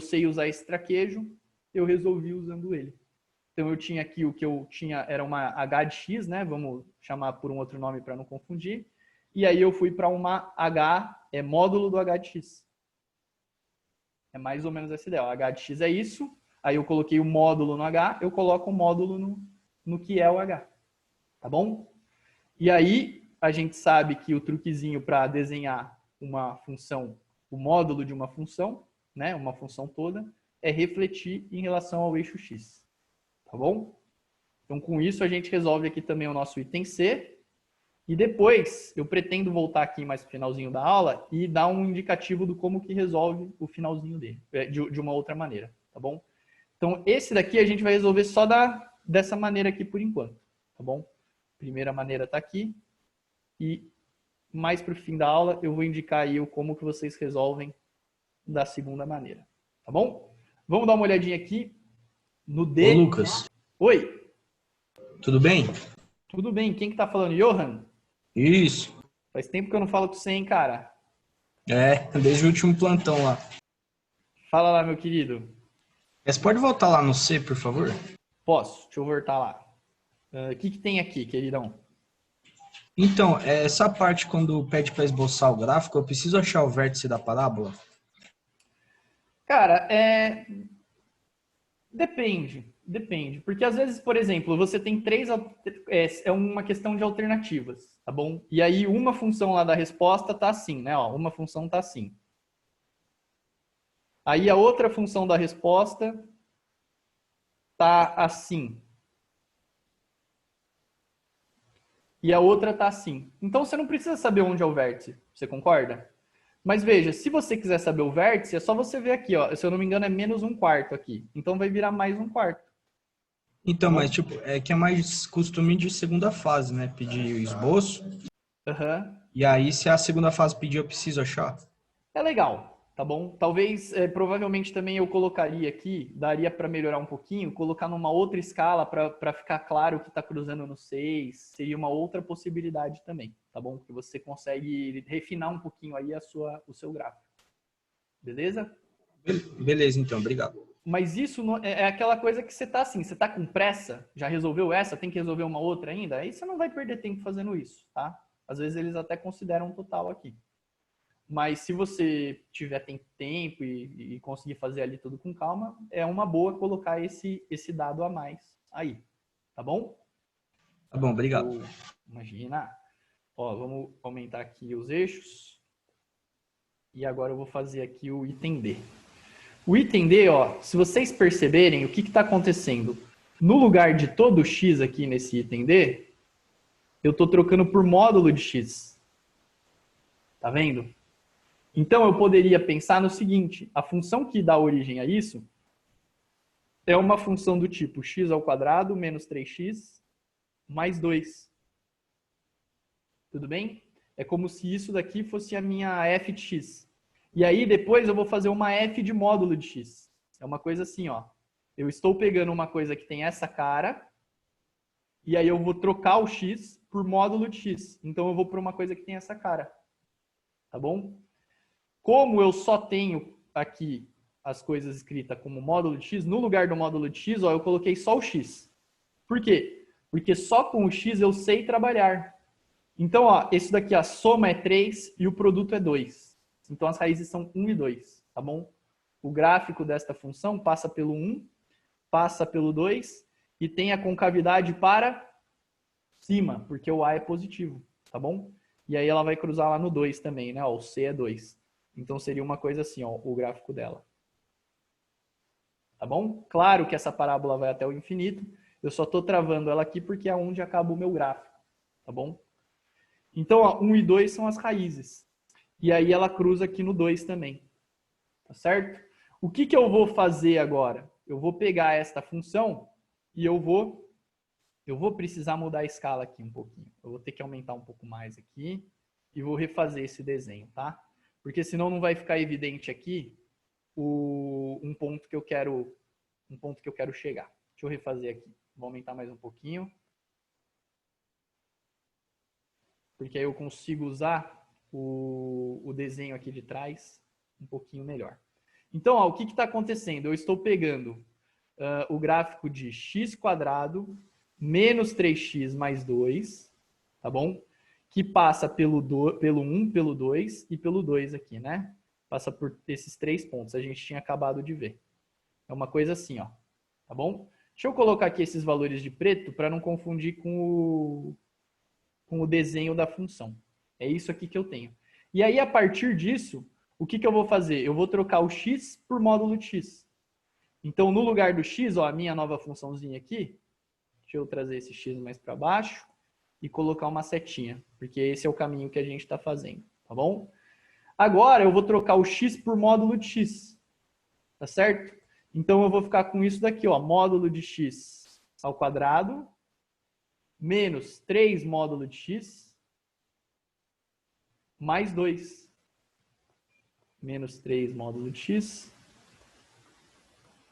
sei usar esse traquejo, eu resolvi usando ele. Então eu tinha aqui, o que eu tinha era uma h de x, né? Vamos chamar por um outro nome para não confundir. E aí eu fui para uma h, módulo do h de x. É mais ou menos essa ideia. O h de x é isso. Aí eu coloquei o módulo no h, eu coloco o módulo no que é o h. Tá bom? E aí, a gente sabe que o truquezinho para desenhar uma função, o módulo de uma função, né, uma função toda, é refletir em relação ao eixo x. Tá bom? Então, com isso, a gente resolve aqui também o nosso item C. E depois, eu pretendo voltar aqui mais pro finalzinho da aula e dar um indicativo do como que resolve o finalzinho dele, de uma outra maneira. Tá bom? Então, esse daqui a gente vai resolver só dessa maneira aqui por enquanto. Tá bom? Primeira maneira está aqui. E mais para o fim da aula eu vou indicar aí como que vocês resolvem da segunda maneira. Tá bom? Vamos dar uma olhadinha aqui no D. Ô, Lucas. Oi. Tudo bem? Tudo bem. Quem que tá falando? Johan? Isso. Faz tempo que eu não falo com você, hein, cara? Desde o último plantão lá. Fala lá, meu querido. Você pode voltar lá no C, por favor? Posso. Deixa eu voltar lá. O que tem aqui, queridão? Então, essa parte quando pede para esboçar o gráfico, eu preciso achar o vértice da parábola? Cara, depende. Depende, porque às vezes, por exemplo, você tem é uma questão de alternativas, tá bom? E aí uma função lá da resposta tá assim, né? Ó, uma função tá assim. Aí a outra função da resposta tá assim. E a outra tá assim. Então você não precisa saber onde é o vértice, você concorda? Mas veja, se você quiser saber o vértice, é só você ver aqui, ó. Se eu não me engano, é -1/4 aqui. Então vai virar mais 1/4. Então, mas tipo, é que é mais costume de segunda fase, né? Pedir o esboço. Aham. E aí, se a segunda fase pedir, eu preciso achar. É legal, tá bom? Talvez, provavelmente também eu colocaria aqui, daria para melhorar um pouquinho, colocar numa outra escala para ficar claro que está cruzando no 6, seria uma outra possibilidade também, tá bom? Que você consegue refinar um pouquinho aí o seu gráfico. Beleza? Beleza, então, obrigado. Mas isso é aquela coisa que você tá assim, você tá com pressa, já resolveu essa, tem que resolver uma outra ainda, aí você não vai perder tempo fazendo isso, tá? Às vezes eles até consideram um total aqui. Mas se você tiver tempo e conseguir fazer ali tudo com calma, é uma boa colocar esse dado a mais aí, tá bom? Tá bom, obrigado. Imagina. Ó, vamos aumentar aqui os eixos. E agora eu vou fazer aqui o item D. O item D, ó, se vocês perceberem, o que está acontecendo? No lugar de todo x aqui nesse item D, eu estou trocando por módulo de x. Tá vendo? Então, eu poderia pensar no seguinte, a função que dá origem a isso é uma função do tipo x² menos 3x mais 2. Tudo bem? É como se isso daqui fosse a minha f de x. E aí, depois, eu vou fazer uma f de módulo de x. É uma coisa assim, ó. Eu estou pegando uma coisa que tem essa cara, e aí eu vou trocar o x por módulo de x. Então, eu vou para uma coisa que tem essa cara. Tá bom? Como eu só tenho aqui as coisas escritas como módulo de x, no lugar do módulo de x, ó, eu coloquei só o x. Por quê? Porque só com o x eu sei trabalhar. Então, ó, esse daqui, a soma é 3 e o produto é 2. Então, as raízes são 1 e 2, tá bom? O gráfico desta função passa pelo 1, passa pelo 2 e tem a concavidade para cima, porque o a é positivo, tá bom? E aí ela vai cruzar lá no 2 também, né? Ó, o c é 2. Então, seria uma coisa assim, ó, o gráfico dela. Tá bom? Claro que essa parábola vai até o infinito. Eu só estou travando ela aqui porque é onde acaba o meu gráfico. Tá bom? Então, ó, 1 e 2 são as raízes. E aí ela cruza aqui no 2 também. Tá certo? O que eu vou fazer agora? Eu vou pegar esta função e eu vou precisar mudar a escala aqui um pouquinho. Eu vou ter que aumentar um pouco mais aqui e vou refazer esse desenho, tá? Porque senão não vai ficar evidente aqui um ponto que eu quero chegar. Deixa eu refazer aqui. Vou aumentar mais um pouquinho. Porque aí eu consigo usar o desenho aqui de trás um pouquinho melhor. Então, ó, o que está acontecendo? Eu estou pegando o gráfico de x² menos 3x mais 2, tá bom? Que passa pelo 1, pelo 2 e pelo 2 aqui, né? Passa por esses 3 pontos. A gente tinha acabado de ver. É uma coisa assim, ó. Tá bom? Deixa eu colocar aqui esses valores de preto para não confundir com o desenho da função. É isso aqui que eu tenho. E aí, a partir disso, o que eu vou fazer? Eu vou trocar o x por módulo de x. Então, no lugar do x, ó, a minha nova funçãozinha aqui, deixa eu trazer esse x mais para baixo e colocar uma setinha, porque esse é o caminho que a gente está fazendo, tá bom? Agora, eu vou trocar o x por módulo de x, tá certo? Então, eu vou ficar com isso daqui, ó, módulo de x ao quadrado, menos 3 módulo de x, mais 2. Menos 3 módulo de x,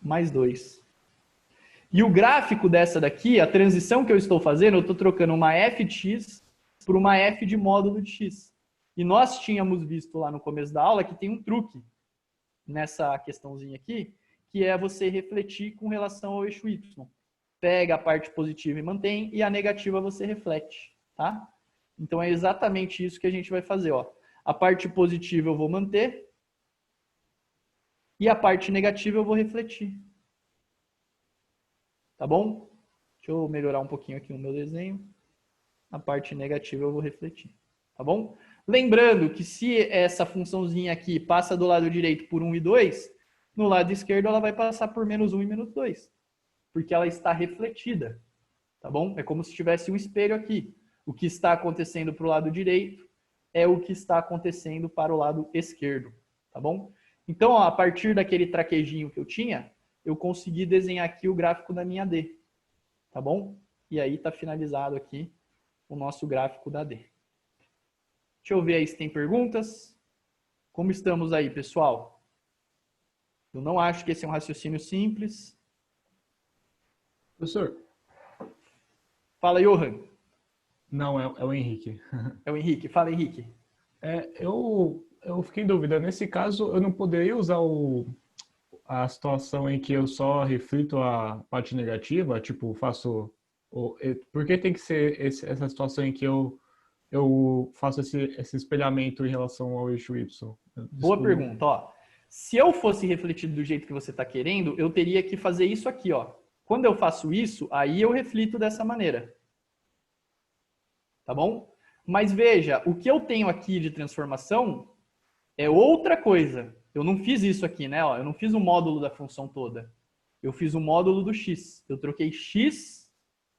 mais 2. E o gráfico dessa daqui, a transição que eu estou fazendo, eu estou trocando uma f de x por uma f de módulo de x. E nós tínhamos visto lá no começo da aula que tem um truque nessa questãozinha aqui, que é você refletir com relação ao eixo y. Pega a parte positiva e mantém, e a negativa você reflete, tá? Então é exatamente isso que a gente vai fazer, ó. A parte positiva eu vou manter, e a parte negativa eu vou refletir. tá bom? Deixa eu melhorar um pouquinho aqui o meu desenho. A parte negativa eu vou refletir, tá bom? Lembrando que se essa funçãozinha aqui passa do lado direito por 1 e 2, no lado esquerdo ela vai passar por menos 1 e menos 2, porque ela está refletida, tá bom? É como se tivesse um espelho aqui. O que está acontecendo para o lado direito é o que está acontecendo para o lado esquerdo, tá bom? Então, ó, a partir daquele traquejinho que eu tinha, eu consegui desenhar aqui o gráfico da minha D, tá bom? E aí está finalizado aqui o nosso gráfico da D. Deixa eu ver aí se tem perguntas. Como estamos aí, pessoal? Eu não acho que esse é um raciocínio simples. Professor, Fala, Johan. não, é o Henrique. É o Henrique. Fala, Henrique. Eu fiquei em dúvida. Nesse caso, eu não poderia usar a situação em que eu só reflito a parte negativa, tipo, faço... Por que tem que ser essa situação em que eu faço esse espelhamento em relação ao eixo Y? Boa pergunta, ó. Se eu fosse refletido do jeito que você está querendo, eu teria que fazer isso aqui, ó. Quando eu faço isso, aí eu reflito dessa maneira. Tá bom? Mas veja, o que eu tenho aqui de transformação é outra coisa. Eu não fiz isso aqui, né? Ó, eu não fiz o módulo da função toda. Eu fiz o módulo do x. Eu troquei x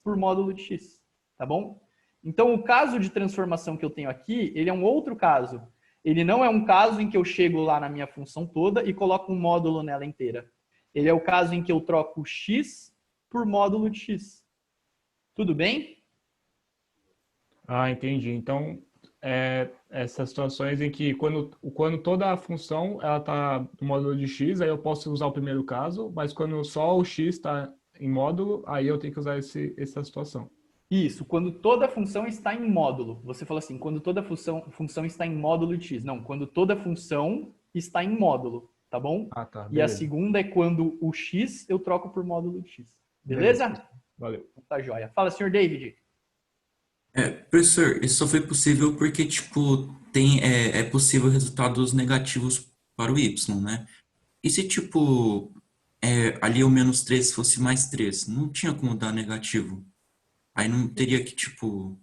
por módulo de x. Tá bom? Então, o caso de transformação que eu tenho aqui, ele é um outro caso. Ele não é um caso em que eu chego lá na minha função toda e coloco um módulo nela inteira. Ele é o caso em que eu troco x por módulo de x. Tudo bem? Ah, entendi. Então, essas situações em que quando toda a função ela está no módulo de x, aí eu posso usar o primeiro caso, mas quando só o x está em módulo, aí eu tenho que usar essa situação. Isso, quando toda função está em módulo. Você falou assim, quando toda função está em módulo de x. Não, quando toda função está em módulo, tá bom? Ah, tá. E a Beleza. segunda é quando o x eu troco por módulo de x. Beleza? Valeu. Tá joia. Fala, senhor David. Professor, isso só foi possível porque, tipo, é possível resultados negativos para o Y, né? E se, tipo, ali o menos 3 fosse mais 3, não tinha como dar negativo. Aí não teria que, tipo...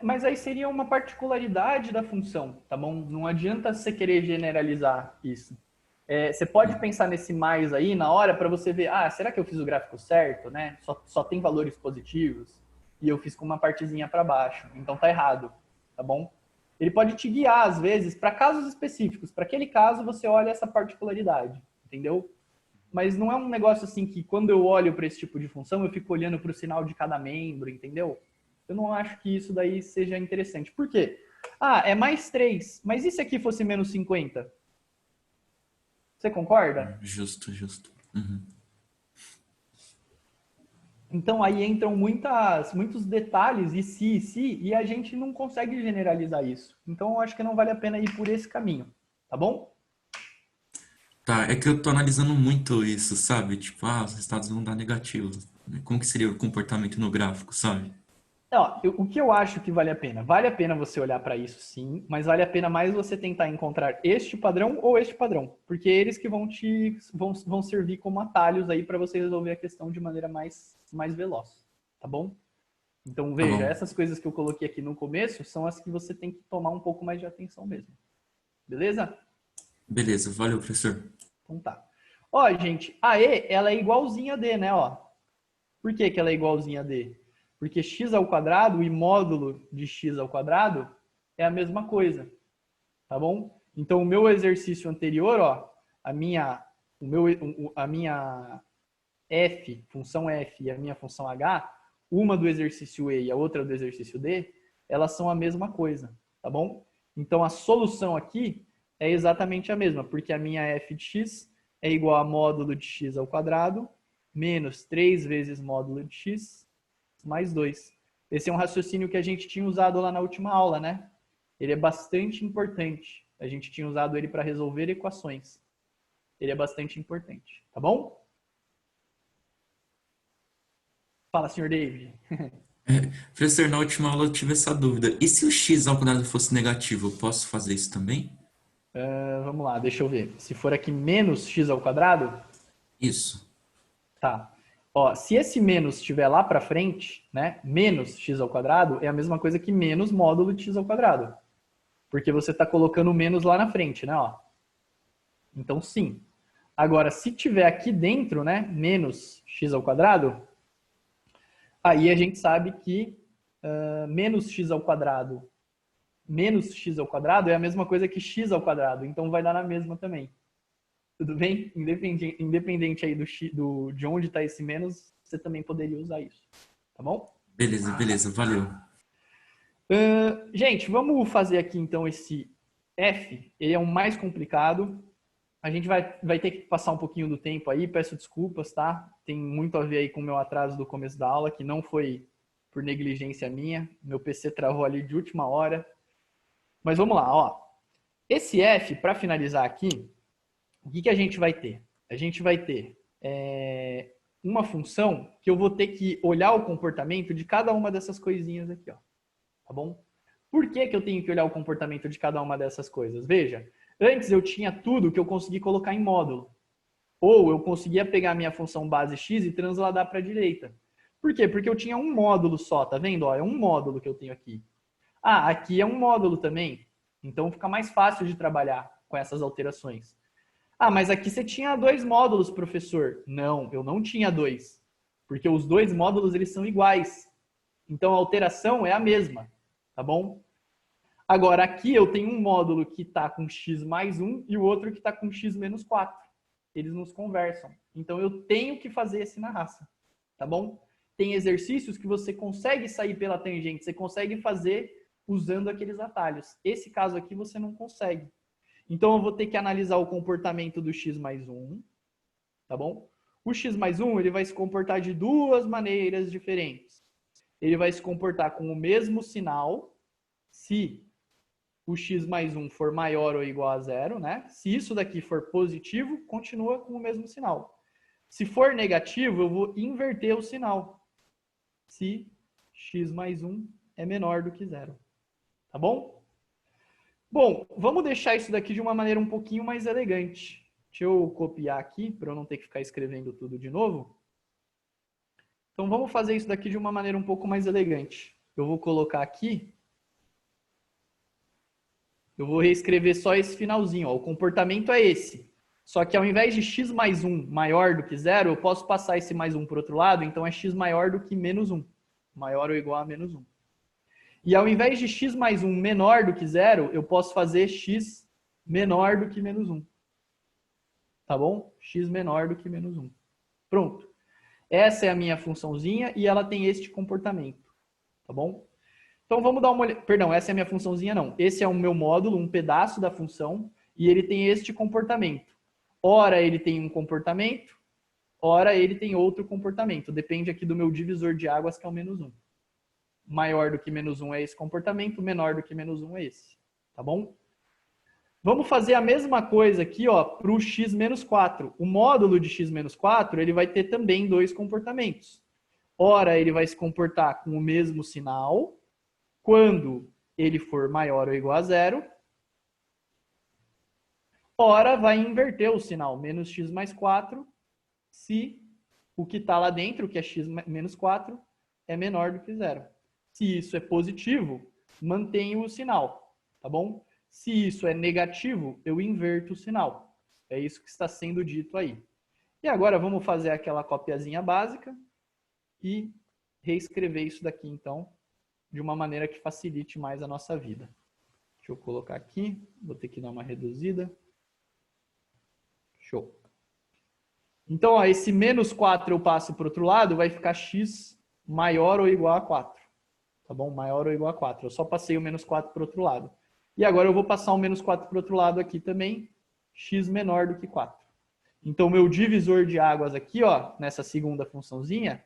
Mas aí seria uma particularidade da função, tá bom? Não adianta você querer generalizar isso. Você pode pensar nesse mais aí na hora para você ver, será que eu fiz o gráfico certo, né? Só tem valores positivos e eu fiz com uma partezinha para baixo. Então tá errado, tá bom? Ele pode te guiar, às vezes, para casos específicos. Para aquele caso, você olha essa particularidade, entendeu? Mas não é um negócio assim que quando eu olho para esse tipo de função, eu fico olhando para o sinal de cada membro, entendeu? Eu não acho que isso daí seja interessante. Por quê? É mais 3, mas e se aqui fosse menos 50? Você concorda? Justo. Uhum. Então aí entram muitos detalhes e a gente não consegue generalizar isso. Então eu acho que não vale a pena ir por esse caminho, tá bom? Tá, é que eu tô analisando muito isso, sabe? Tipo, os resultados vão dar negativos. Como que seria o comportamento no gráfico, sabe? O que eu acho que vale a pena? Vale a pena você olhar para isso, sim, mas vale a pena mais você tentar encontrar este padrão ou este padrão, porque eles que vão servir como atalhos aí para você resolver a questão de maneira mais veloz, tá bom? Então veja, essas coisas que eu coloquei aqui no começo são as que você tem que tomar um pouco mais de atenção mesmo. Beleza? Beleza, valeu, professor. Então tá. Ó, gente, a E, ela é igualzinha a D, né? Ó. Por que ela é igualzinha a D? Porque x ao quadrado e módulo de x ao quadrado é a mesma coisa, tá bom? Então, o meu exercício anterior, ó, a minha f, função f e a minha função h, uma do exercício E e a outra do exercício D, elas são a mesma coisa, tá bom? Então, a solução aqui é exatamente a mesma, porque a minha f de x é igual a módulo de x ao quadrado menos 3 vezes módulo de x mais 2. Esse é um raciocínio que a gente tinha usado lá na última aula, né? Ele é bastante importante. A gente tinha usado ele para resolver equações. Ele é bastante importante, tá bom? Fala, senhor David. Professor, na última aula eu tive essa dúvida. E se o x ao quadrado fosse negativo, eu posso fazer isso também? Vamos lá, deixa eu ver. Se for aqui menos x ao quadrado? Isso. Tá. Ó, se esse menos estiver lá para frente, né, menos x ao quadrado é a mesma coisa que menos módulo de x ao quadrado. Porque você está colocando o menos lá na frente, né? Ó. Então, sim. Agora, se tiver aqui dentro, né, menos x ao quadrado, aí a gente sabe que menos x ao quadrado é a mesma coisa que x ao quadrado. Então, vai dar na mesma também. Tudo bem? Independente aí de onde está esse menos, você também poderia usar isso. Tá bom? Beleza, valeu. Gente, vamos fazer aqui então esse F. Ele é o mais complicado. A gente vai ter que passar um pouquinho do tempo aí. Peço desculpas, tá? Tem muito a ver aí com o meu atraso do começo da aula, que não foi por negligência minha. Meu PC travou ali de última hora. Mas vamos lá, ó. Esse F, para finalizar aqui, o que a gente vai ter? A gente vai ter uma função que eu vou ter que olhar o comportamento de cada uma dessas coisinhas aqui, ó. Tá bom? Por que eu tenho que olhar o comportamento de cada uma dessas coisas? Veja, antes eu tinha tudo que eu consegui colocar em módulo. Ou eu conseguia pegar a minha função base x e transladar para a direita. Por quê? Porque eu tinha um módulo só, tá vendo? Ó, é um módulo que eu tenho aqui. Ah, aqui é um módulo também. Então fica mais fácil de trabalhar com essas alterações. Ah, mas aqui você tinha 2 módulos, professor. Não, eu não tinha 2. Porque os 2 módulos, eles são iguais. Então a alteração é a mesma, tá bom? Agora, aqui eu tenho um módulo que está com x mais 1 e o outro que está com x menos 4. Eles nos conversam. Então eu tenho que fazer esse na raça, tá bom? Tem exercícios que você consegue sair pela tangente, você consegue fazer usando aqueles atalhos. Esse caso aqui você não consegue. Então eu vou ter que analisar o comportamento do x mais 1, tá bom? O x mais 1 ele vai se comportar de 2 maneiras diferentes. Ele vai se comportar com o mesmo sinal se o x mais 1 for maior ou igual a 0, né? Se isso daqui for positivo, continua com o mesmo sinal. Se for negativo, eu vou inverter o sinal. Se x mais 1 é menor do que 0. Tá bom? Bom, vamos deixar isso daqui de uma maneira um pouquinho mais elegante. Deixa eu copiar aqui, para eu não ter que ficar escrevendo tudo de novo. Então, vamos fazer isso daqui de uma maneira um pouco mais elegante. Eu vou colocar aqui. Eu vou reescrever só esse finalzinho. Ó. O comportamento é esse. Só que ao invés de x mais 1 maior do que 0, eu posso passar esse mais 1 para o outro lado. Então, é x maior do que menos 1. Maior ou igual a menos 1. E ao invés de x mais 1 menor do que 0, eu posso fazer x menor do que menos 1. Tá bom? X menor do que menos 1. Pronto. Essa é a minha funçãozinha e ela tem este comportamento. Tá bom? Então vamos dar uma olhada. Perdão, essa é a minha funçãozinha não. Esse é o meu módulo, um pedaço da função, e ele tem este comportamento. Ora ele tem um comportamento, ora ele tem outro comportamento. Depende aqui do meu divisor de águas, que é o menos 1. Maior do que menos 1 é esse comportamento, menor do que menos 1 é esse. Tá bom? Vamos fazer a mesma coisa aqui para o x menos 4. O módulo de x menos 4 ele vai ter também 2 comportamentos. Ora, ele vai se comportar com o mesmo sinal quando ele for maior ou igual a 0. Ora, vai inverter o sinal, menos x mais 4, se o que está lá dentro, que é x menos 4, é menor do que 0. Se isso é positivo, mantenho o sinal, tá bom? Se isso é negativo, eu inverto o sinal. É isso que está sendo dito aí. E agora vamos fazer aquela copiazinha básica e reescrever isso daqui, então, de uma maneira que facilite mais a nossa vida. Deixa eu colocar aqui, vou ter que dar uma reduzida. Show. Então, ó, esse menos 4 eu passo para o outro lado, vai ficar x maior ou igual a 4. Tá bom? Maior ou igual a 4. Eu só passei o menos 4 para o outro lado. E agora eu vou passar o menos 4 para o outro lado aqui também, x menor do que 4. Então, meu divisor de águas aqui, ó, nessa segunda funçãozinha,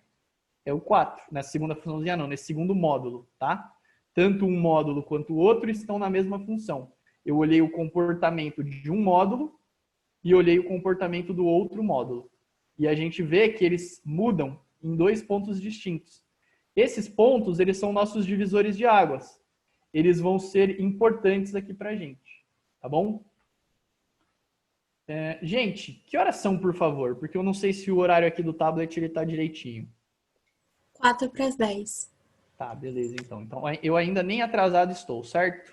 é o 4. Nessa segunda funçãozinha não, nesse segundo módulo, tá? Tanto um módulo quanto o outro estão na mesma função. Eu olhei o comportamento de um módulo e olhei o comportamento do outro módulo. E a gente vê que eles mudam em 2 pontos distintos. Esses pontos, eles são nossos divisores de águas. Eles vão ser importantes aqui pra gente, tá bom? Gente, que horas são, por favor? Porque eu não sei se o horário aqui do tablet ele tá direitinho. 9:45. Tá, beleza, então. Então, eu ainda nem atrasado estou, certo?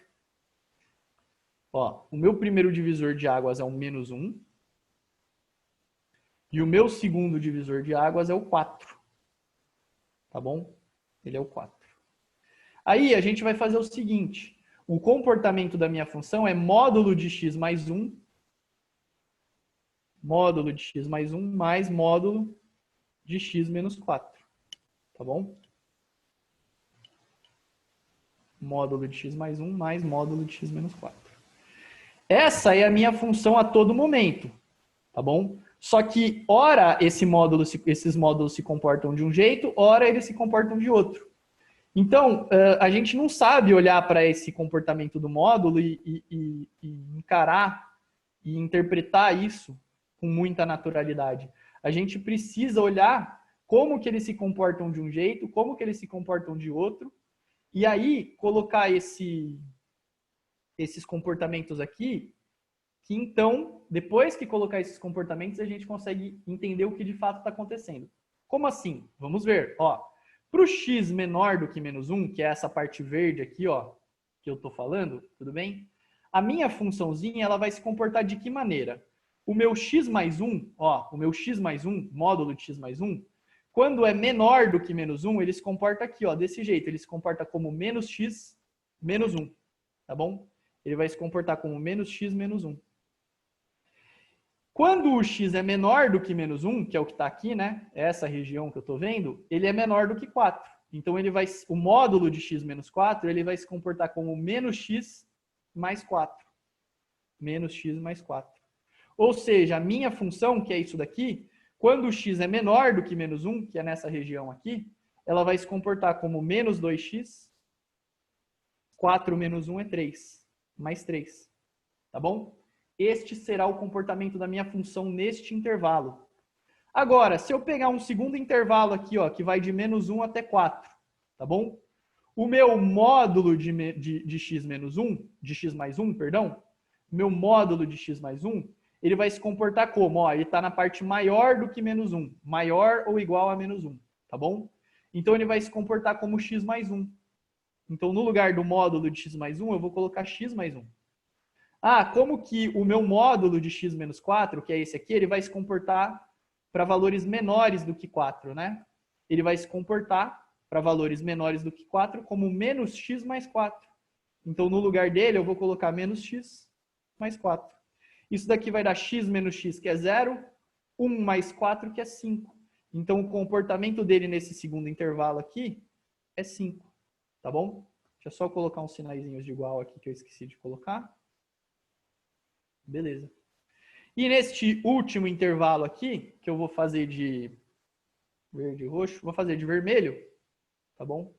Ó, o meu primeiro divisor de águas é o -1. E o meu segundo divisor de águas é o 4. Tá bom? Ele é o 4. Aí, a gente vai fazer o seguinte. O comportamento da minha função é módulo de x mais 1. Módulo de x mais 1 mais módulo de x menos 4. Tá bom? Módulo de x mais 1 mais módulo de x menos 4. Essa é a minha função a todo momento. Tá bom? Só que, ora, esses módulos se comportam de um jeito, ora eles se comportam de outro. Então, a gente não sabe olhar para esse comportamento do módulo e encarar e interpretar isso com muita naturalidade. A gente precisa olhar como que eles se comportam de um jeito, como que eles se comportam de outro, e aí colocar esses comportamentos aqui, que então, depois que colocar esses comportamentos, a gente consegue entender o que de fato está acontecendo. Como assim? Vamos ver. Para o x menor do que -1, que é essa parte verde aqui, ó, que eu estou falando, tudo bem? A minha funçãozinha ela vai se comportar de que maneira? O meu x mais 1, o meu x mais 1, módulo de x mais 1, quando é menor do que -1, ele se comporta aqui, ó, desse jeito. Ele se comporta como menos x menos 1, tá bom? Ele vai se comportar como menos x menos 1. Quando o x é menor do que -1, que é o que está aqui, né? Essa região que eu estou vendo, ele é menor do que 4. Então, o módulo de x menos 4, ele vai se comportar como menos x mais 4. Menos x mais 4. Ou seja, a minha função, que é isso daqui, quando o x é menor do que -1, que é nessa região aqui, ela vai se comportar como menos 2x, 4 menos 1 é 3, mais 3. Tá bom? Este será o comportamento da minha função neste intervalo. Agora, se eu pegar um segundo intervalo aqui, ó, que vai de -1 até 4, tá bom? O meu módulo de x menos 1, de x mais 1, perdão, meu módulo de x mais 1, ele vai se comportar como? Ó, ele está na parte maior do que -1, maior ou igual a -1, tá bom? Então, ele vai se comportar como x mais 1. Então, no lugar do módulo de x mais 1, eu vou colocar x mais 1. Como que o meu módulo de x menos 4, que é esse aqui, ele vai se comportar para valores menores do que 4, né? Ele vai se comportar para valores menores do que 4 como menos x mais 4. Então, no lugar dele, eu vou colocar menos x mais 4. Isso daqui vai dar x menos x, que é 0, 1 mais 4, que é 5. Então, o comportamento dele nesse segundo intervalo aqui é 5, tá bom? Deixa eu só colocar uns sinaizinhos de igual aqui que eu esqueci de colocar. Beleza. E neste último intervalo aqui, que eu vou fazer de verde e roxo, vou fazer de vermelho, tá bom?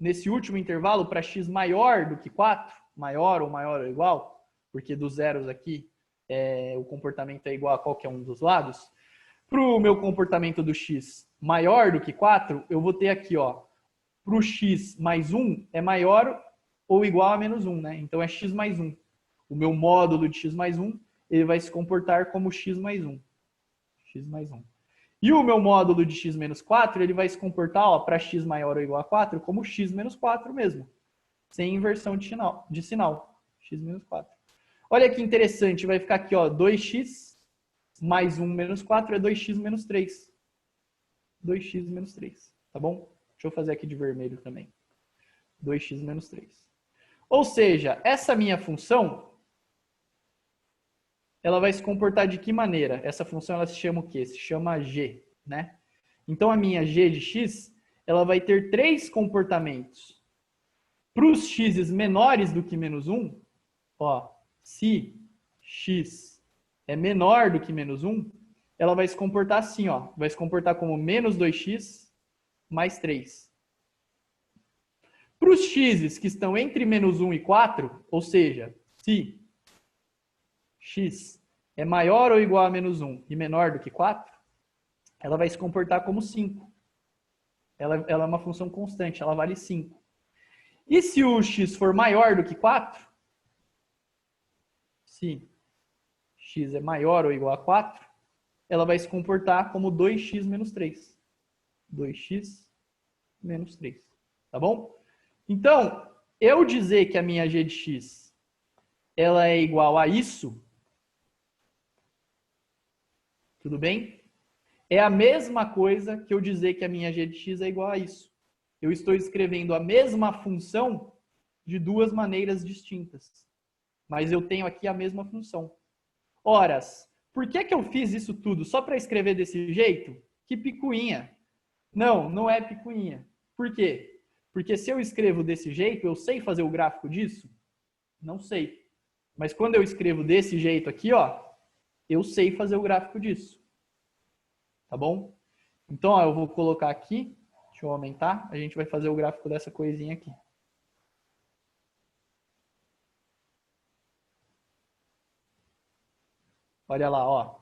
Nesse último intervalo, para x maior do que 4, maior ou igual, porque dos zeros aqui, o comportamento é igual a qualquer um dos lados, para o meu comportamento do x maior do que 4, eu vou ter aqui, ó, para o x mais 1 é maior ou igual a -1, né? Então, é x mais 1. O meu módulo de x mais 1, ele vai se comportar como x mais 1. X mais 1. E o meu módulo de x menos 4, ele vai se comportar, para x maior ou igual a 4, como x menos 4 mesmo. Sem inversão de sinal. X menos 4. Olha que interessante, vai ficar aqui, ó, 2x mais 1 menos 4 é 2x menos 3. 2x menos 3, tá bom? Deixa eu fazer aqui de vermelho também. 2x menos 3. Ou seja, essa minha função, ela vai se comportar de que maneira? Essa função ela se chama o quê? Se chama g, né? Então, a minha g de x, ela vai ter 3 comportamentos. Para os x's menores do que -1, ó, se x é menor do que -1, ela vai se comportar assim, ó. Vai se comportar como menos 2x mais 3. Para os x's que estão entre -1 e 4, ou seja, se x é maior ou igual a -1 e menor do que 4, ela vai se comportar como 5. Ela é uma função constante, ela vale 5. E se o x for maior do que 4, se x é maior ou igual a 4, ela vai se comportar como 2x menos 3. 2x menos 3. Tá bom? Então, eu dizer que a minha g de x ela é igual a isso, tudo bem? É a mesma coisa que eu dizer que a minha g de x é igual a isso. Eu estou escrevendo a mesma função de duas maneiras distintas. Mas eu tenho aqui a mesma função. Horas, por que eu fiz isso tudo só para escrever desse jeito? Que picuinha. Não, não é picuinha. Por quê? Porque se eu escrevo desse jeito, eu sei fazer o gráfico disso? Não sei. Mas quando eu escrevo desse jeito aqui, ó, eu sei fazer o gráfico disso. Tá bom? Então, ó, eu vou colocar aqui, deixa eu aumentar, a gente vai fazer o gráfico dessa coisinha aqui. Olha lá, ó.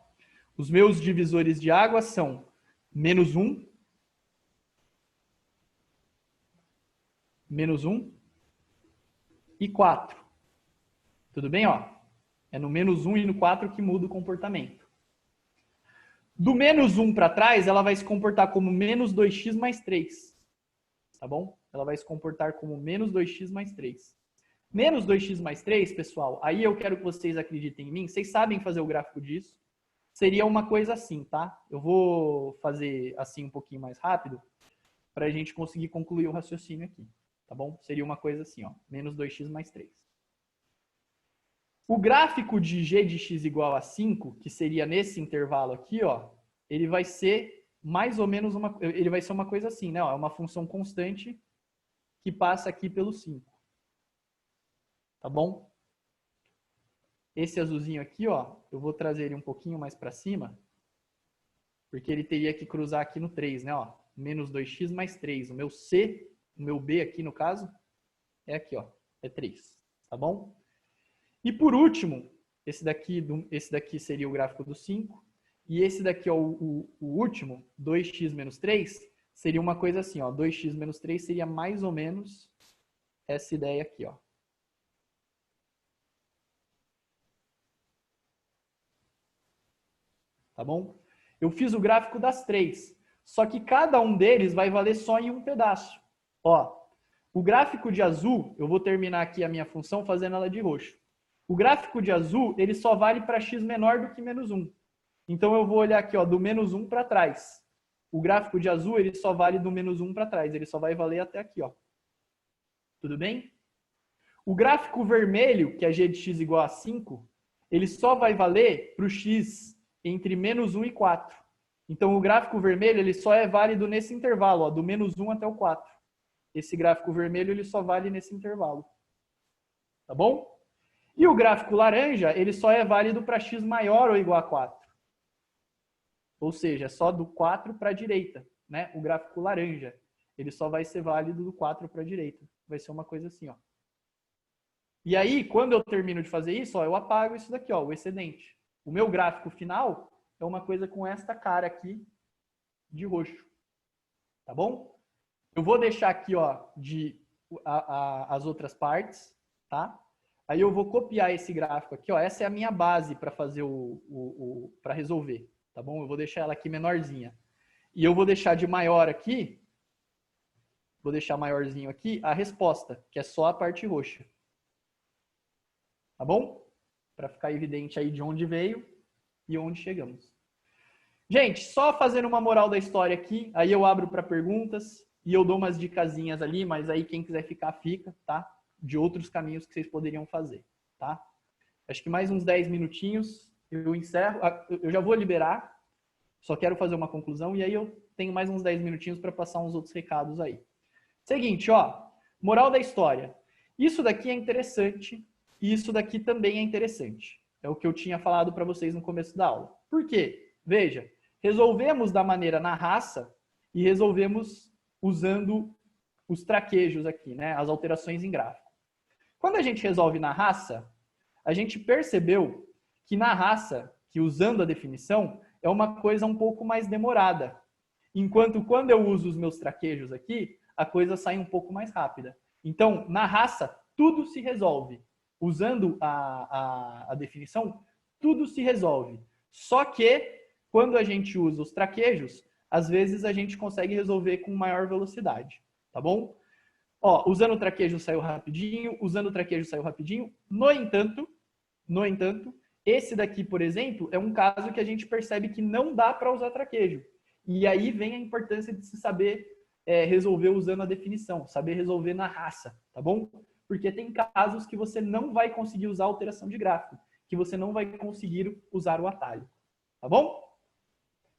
Os meus divisores de água são -1, -1 e 4. Tudo bem, ó? É no -1 e no 4 que muda o comportamento. Do -1 para trás, ela vai se comportar como -2x mais 3. Tá bom? Ela vai se comportar como -2x mais 3. -2x mais 3, pessoal, aí eu quero que vocês acreditem em mim. Vocês sabem fazer o gráfico disso. Seria uma coisa assim, tá? Eu vou fazer assim um pouquinho mais rápido para a gente conseguir concluir o raciocínio aqui. Tá bom? Seria uma coisa assim, ó. -2x mais 3. O gráfico de g de x igual a 5, que seria nesse intervalo aqui, ó, ele vai ser mais ou menos ele vai ser uma coisa assim, né? Ó, é uma função constante que passa aqui pelo 5. Tá bom? Esse azulzinho aqui, ó, eu vou trazer ele um pouquinho mais para cima, porque ele teria que cruzar aqui no 3, né? Ó, -2x mais 3. O meu C, o meu B aqui no caso, é aqui, ó, é 3. Tá bom? E por último, esse daqui seria o gráfico do 5. E esse daqui, ó, o último, 2x menos 3, seria uma coisa assim, ó. 2x menos 3 seria mais ou menos essa ideia aqui, ó. Tá bom? Eu fiz o gráfico das 3. Só que cada um deles vai valer só em um pedaço. Ó, o gráfico de azul, eu vou terminar aqui a minha função fazendo ela de roxo. O gráfico de azul, ele só vale para x menor do que -1. Então, eu vou olhar aqui, ó, do -1 para trás. O gráfico de azul, ele só vale do -1 para trás. Ele só vai valer até aqui, ó. Tudo bem? O gráfico vermelho, que é g de x igual a 5, ele só vai valer para o x entre -1 e 4. Então, o gráfico vermelho, ele só é válido nesse intervalo, ó, do -1 até o 4. Esse gráfico vermelho, ele só vale nesse intervalo. Tá bom? E o gráfico laranja, ele só é válido para x maior ou igual a 4. Ou seja, só do 4 para a direita, né? O gráfico laranja, ele só vai ser válido do 4 para a direita. Vai ser uma coisa assim, ó. E aí, quando eu termino de fazer isso, ó, eu apago isso daqui, ó, o excedente. O meu gráfico final é uma coisa com esta cara aqui de roxo. Tá bom? Eu vou deixar aqui, ó, as outras partes, tá? Aí eu vou copiar esse gráfico aqui, ó. Essa é a minha base para fazer para resolver, tá bom? Eu vou deixar ela aqui menorzinha. E eu vou deixar de maior aqui, vou deixar maiorzinho aqui, a resposta, que é só a parte roxa. Tá bom? Para ficar evidente aí de onde veio e onde chegamos. Gente, só fazendo uma moral da história aqui, aí eu abro para perguntas e eu dou umas dicasinhas ali, mas aí quem quiser ficar, fica, tá? De outros caminhos que vocês poderiam fazer, tá? Acho que mais uns 10 minutinhos eu encerro. Eu já vou liberar, só quero fazer uma conclusão e aí eu tenho mais uns 10 minutinhos para passar uns outros recados aí. Seguinte, ó, moral da história. Isso daqui é interessante e isso daqui também é interessante. É o que eu tinha falado para vocês no começo da aula. Por quê? Veja, resolvemos da maneira na raça e resolvemos usando os traquejos aqui, né? As alterações em gráfico. Quando a gente resolve na raça, a gente percebeu que na raça, que usando a definição, é uma coisa um pouco mais demorada. Enquanto quando eu uso os meus traquejos aqui, a coisa sai um pouco mais rápida. Então, na raça, tudo se resolve. Usando a definição, tudo se resolve. Só que, quando a gente usa os traquejos, às vezes a gente consegue resolver com maior velocidade, tá bom? Ó, usando o traquejo saiu rapidinho, usando o traquejo saiu rapidinho. No entanto, esse daqui, por exemplo, é um caso que a gente percebe que não dá para usar traquejo. E aí vem a importância de se saber resolver usando a definição, saber resolver na raça, tá bom? Porque tem casos que você não vai conseguir usar alteração de gráfico, que você não vai conseguir usar o atalho, tá bom?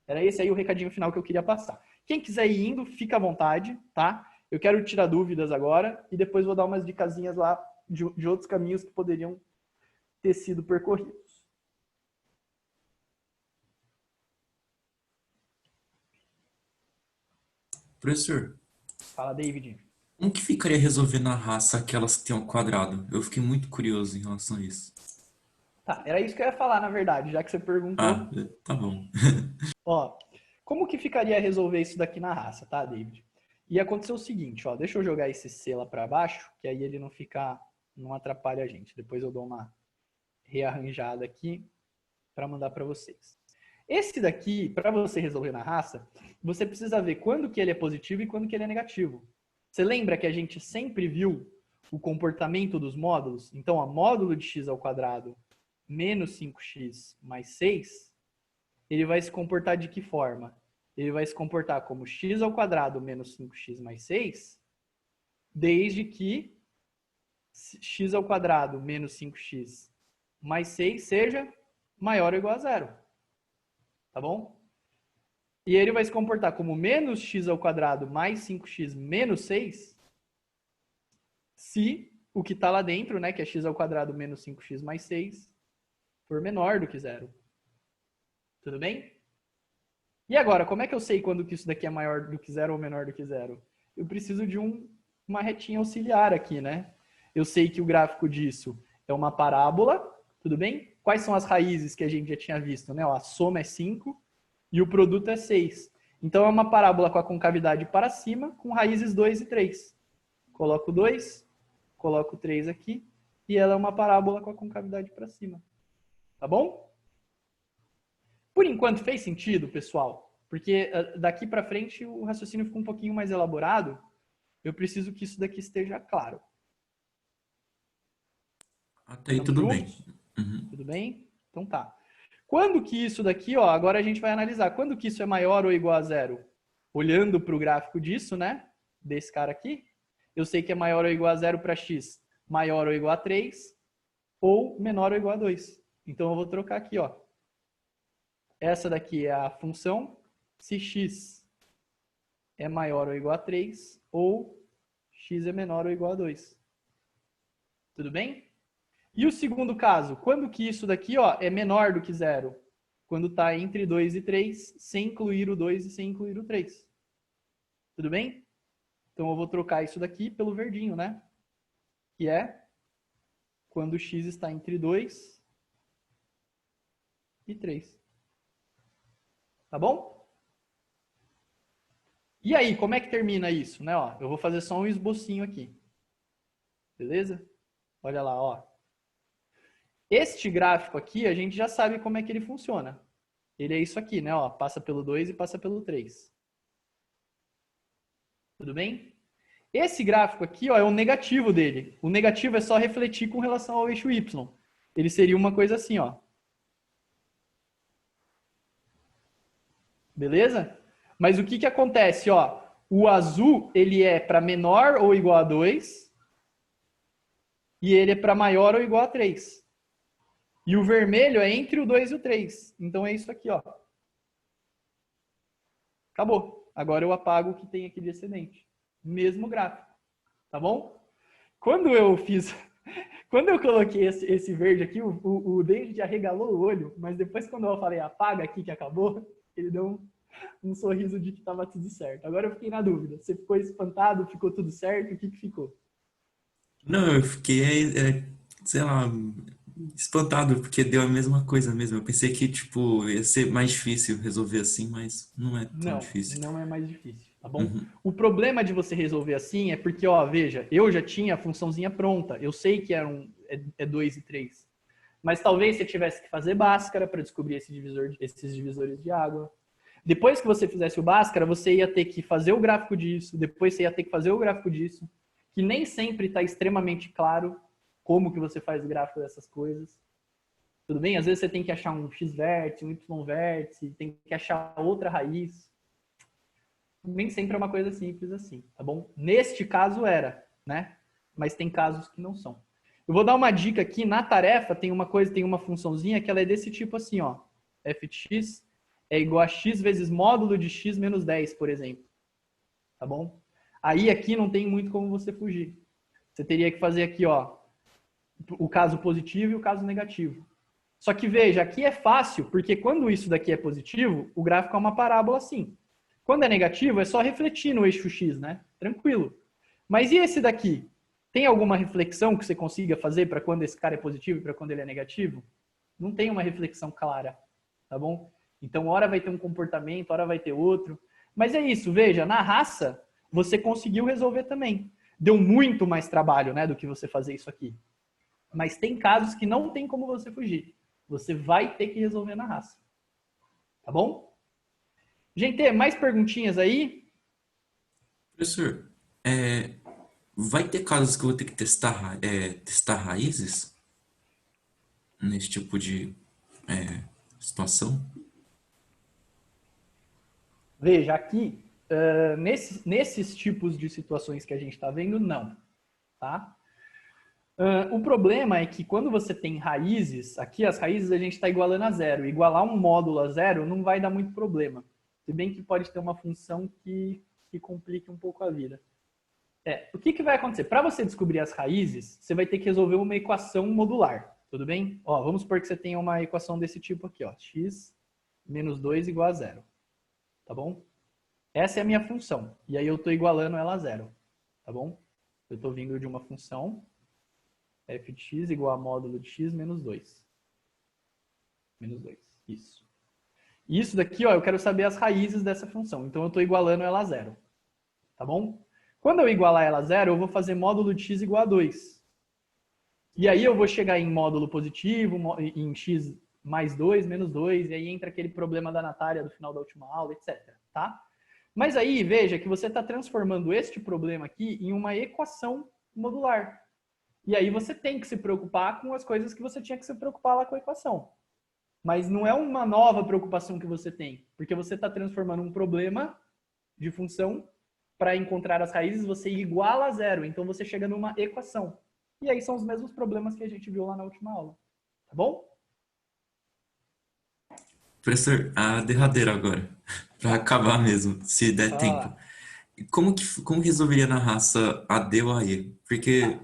Era esse aí o recadinho final que eu queria passar. Quem quiser ir indo, fica à vontade, tá? Eu quero tirar dúvidas agora e depois vou dar umas dicasinhas lá de outros caminhos que poderiam ter sido percorridos. Professor, Fala, David. como que ficaria resolvendo a raça aquelas que tem um quadrado? Eu fiquei muito curioso em relação a isso. Tá, era isso que eu ia falar, na verdade, já que você perguntou. Ah, tá bom. Ó, como que ficaria resolver isso daqui na raça, tá, David? Ia acontecer o seguinte, ó, deixa eu jogar esse C lá para baixo, que aí ele não atrapalha a gente. Depois eu dou uma rearranjada aqui para mandar para vocês. Esse daqui, para você resolver na raça, você precisa ver quando que ele é positivo e quando que ele é negativo. Você lembra que a gente sempre viu o comportamento dos módulos? Então, ó, módulo de x ao quadrado menos 5x mais 6, ele vai se comportar de que forma? Ele vai se comportar como x ao quadrado menos 5x mais 6, desde que x ao quadrado menos 5x mais 6 seja maior ou igual a zero. Tá bom? E ele vai se comportar como menos x ao quadrado mais 5x menos 6, se o que está lá dentro, né, que é x ao quadrado menos 5x mais 6, for menor do que zero. Tudo bem? E agora, como é que eu sei quando que isso daqui é maior do que zero ou menor do que zero? Eu preciso de uma retinha auxiliar aqui, né? Eu sei que o gráfico disso é uma parábola, tudo bem? Quais são as raízes que a gente já tinha visto, né? Ó, a soma é 5 e o produto é 6. Então é uma parábola com a concavidade para cima, com raízes 2 e 3. Coloco 2, coloco 3 aqui, e ela é uma parábola com a concavidade para cima. Tá bom? Por enquanto fez sentido, pessoal? Porque daqui para frente o raciocínio fica um pouquinho mais elaborado. Eu preciso que isso daqui esteja claro. Até aí tudo bem. Uhum. Tudo bem? Então tá. Quando que isso daqui, ó, agora a gente vai analisar. Quando que isso é maior ou igual a zero? Olhando para o gráfico disso, né? Desse cara aqui. Eu sei que é maior ou igual a zero para x, maior ou igual a 3, ou menor ou igual a 2. Então eu vou trocar aqui, ó. Essa daqui é a função se x é maior ou igual a 3, ou x é menor ou igual a 2. Tudo bem? E o segundo caso, quando que isso daqui, ó, é menor do que zero? Quando está entre 2 e 3, sem incluir o 2 e sem incluir o 3. Tudo bem? Então eu vou trocar isso daqui pelo verdinho, né? Que é quando x está entre 2 e 3. Tá bom? E aí, como é que termina isso, né? Ó, eu vou fazer só um esbocinho aqui. Beleza? Olha lá, ó. Este gráfico aqui, a gente já sabe como é que ele funciona. Ele é isso aqui, né? Ó, passa pelo 2 e passa pelo 3. Tudo bem? Esse gráfico aqui, ó, é o negativo dele. O negativo é só refletir com relação ao eixo Y. Ele seria uma coisa assim, ó. Beleza? Mas o que que acontece, ó? O azul, ele é para menor ou igual a 2. E ele é para maior ou igual a 3. E o vermelho é entre o 2 e o 3. Então é isso aqui, ó. Acabou. Agora eu apago o que tem aqui de excedente. Mesmo gráfico. Tá bom? Quando eu coloquei esse verde aqui, o David arregalou o olho, mas depois quando eu falei apaga aqui que acabou, ele deu um sorriso de que estava tudo certo. Agora eu fiquei na dúvida. Você ficou espantado? Ficou tudo certo? O que que ficou? Não, eu fiquei, sei lá, espantado, porque deu a mesma coisa mesmo. Eu pensei que, tipo, ia ser mais difícil resolver assim, mas não é tão difícil. Não é mais difícil, tá bom? Uhum. O problema de você resolver assim é porque, ó, veja, eu já tinha a funçãozinha pronta. Eu sei que é 2 e 3. Mas talvez você tivesse que fazer Bhaskara para descobrir esses divisores de água. Depois que você fizesse o Bhaskara, você ia ter que fazer o gráfico disso, depois você ia ter que fazer o gráfico disso, que nem sempre está extremamente claro como que você faz o gráfico dessas coisas. Tudo bem? Às vezes você tem que achar um x-vértice, um y-vértice, tem que achar outra raiz. Nem sempre é uma coisa simples assim, tá bom? Neste caso era, né? Mas tem casos que não são. Eu vou dar uma dica aqui, na tarefa tem uma funçãozinha que ela é desse tipo assim, ó. f de x é igual a x vezes módulo de x menos 10, por exemplo. Tá bom? Aí aqui não tem muito como você fugir. Você teria que fazer aqui, ó, o caso positivo e o caso negativo. Só que veja, aqui é fácil, porque quando isso daqui é positivo, o gráfico é uma parábola assim. Quando é negativo, é só refletir no eixo x, né? Tranquilo. Mas e esse daqui? Tem alguma reflexão que você consiga fazer para quando esse cara é positivo e para quando ele é negativo? Não tem uma reflexão clara, tá bom? Então, hora vai ter um comportamento, hora vai ter outro. Mas é isso, veja, na raça, você conseguiu resolver também. Deu muito mais trabalho, né, do que você fazer isso aqui. Mas tem casos que não tem como você fugir. Você vai ter que resolver na raça. Tá bom? Gente, mais perguntinhas aí? Professor, vai ter casos que eu vou ter que testar raízes nesse tipo de situação? Veja, aqui, nesses tipos de situações que a gente está vendo, não. Tá? O problema é que quando você tem raízes, aqui as raízes a gente está igualando a zero. Igualar um módulo a zero não vai dar muito problema. Se bem que pode ter uma função que complique um pouco a vida. O que vai acontecer? Para você descobrir as raízes, você vai ter que resolver uma equação modular. Tudo bem? Ó, vamos supor que você tenha uma equação desse tipo aqui, ó, x menos 2 igual a zero. Tá bom? Essa é a minha função. E aí eu estou igualando ela a zero. Tá bom? Eu estou vindo de uma função f de x igual a módulo de x menos 2. Menos 2. Isso. Isso daqui, ó, eu quero saber as raízes dessa função. Então eu estou igualando ela a zero. Tá bom? Quando eu igualar ela a zero, eu vou fazer módulo de x igual a 2. E aí eu vou chegar em módulo positivo, em x mais 2, menos 2, e aí entra aquele problema da Natália do final da última aula, etc. Tá? Mas aí, veja que você está transformando este problema aqui em uma equação modular. E aí você tem que se preocupar com as coisas que você tinha que se preocupar lá com a equação. Mas não é uma nova preocupação que você tem, porque você está transformando um problema de função para encontrar as raízes, você iguala a zero. Então você chega numa equação. E aí são os mesmos problemas que a gente viu lá na última aula. Tá bom? Professor, a derradeira agora, para acabar mesmo, se der tempo. Como resolveria na raça AD ou AE? Porque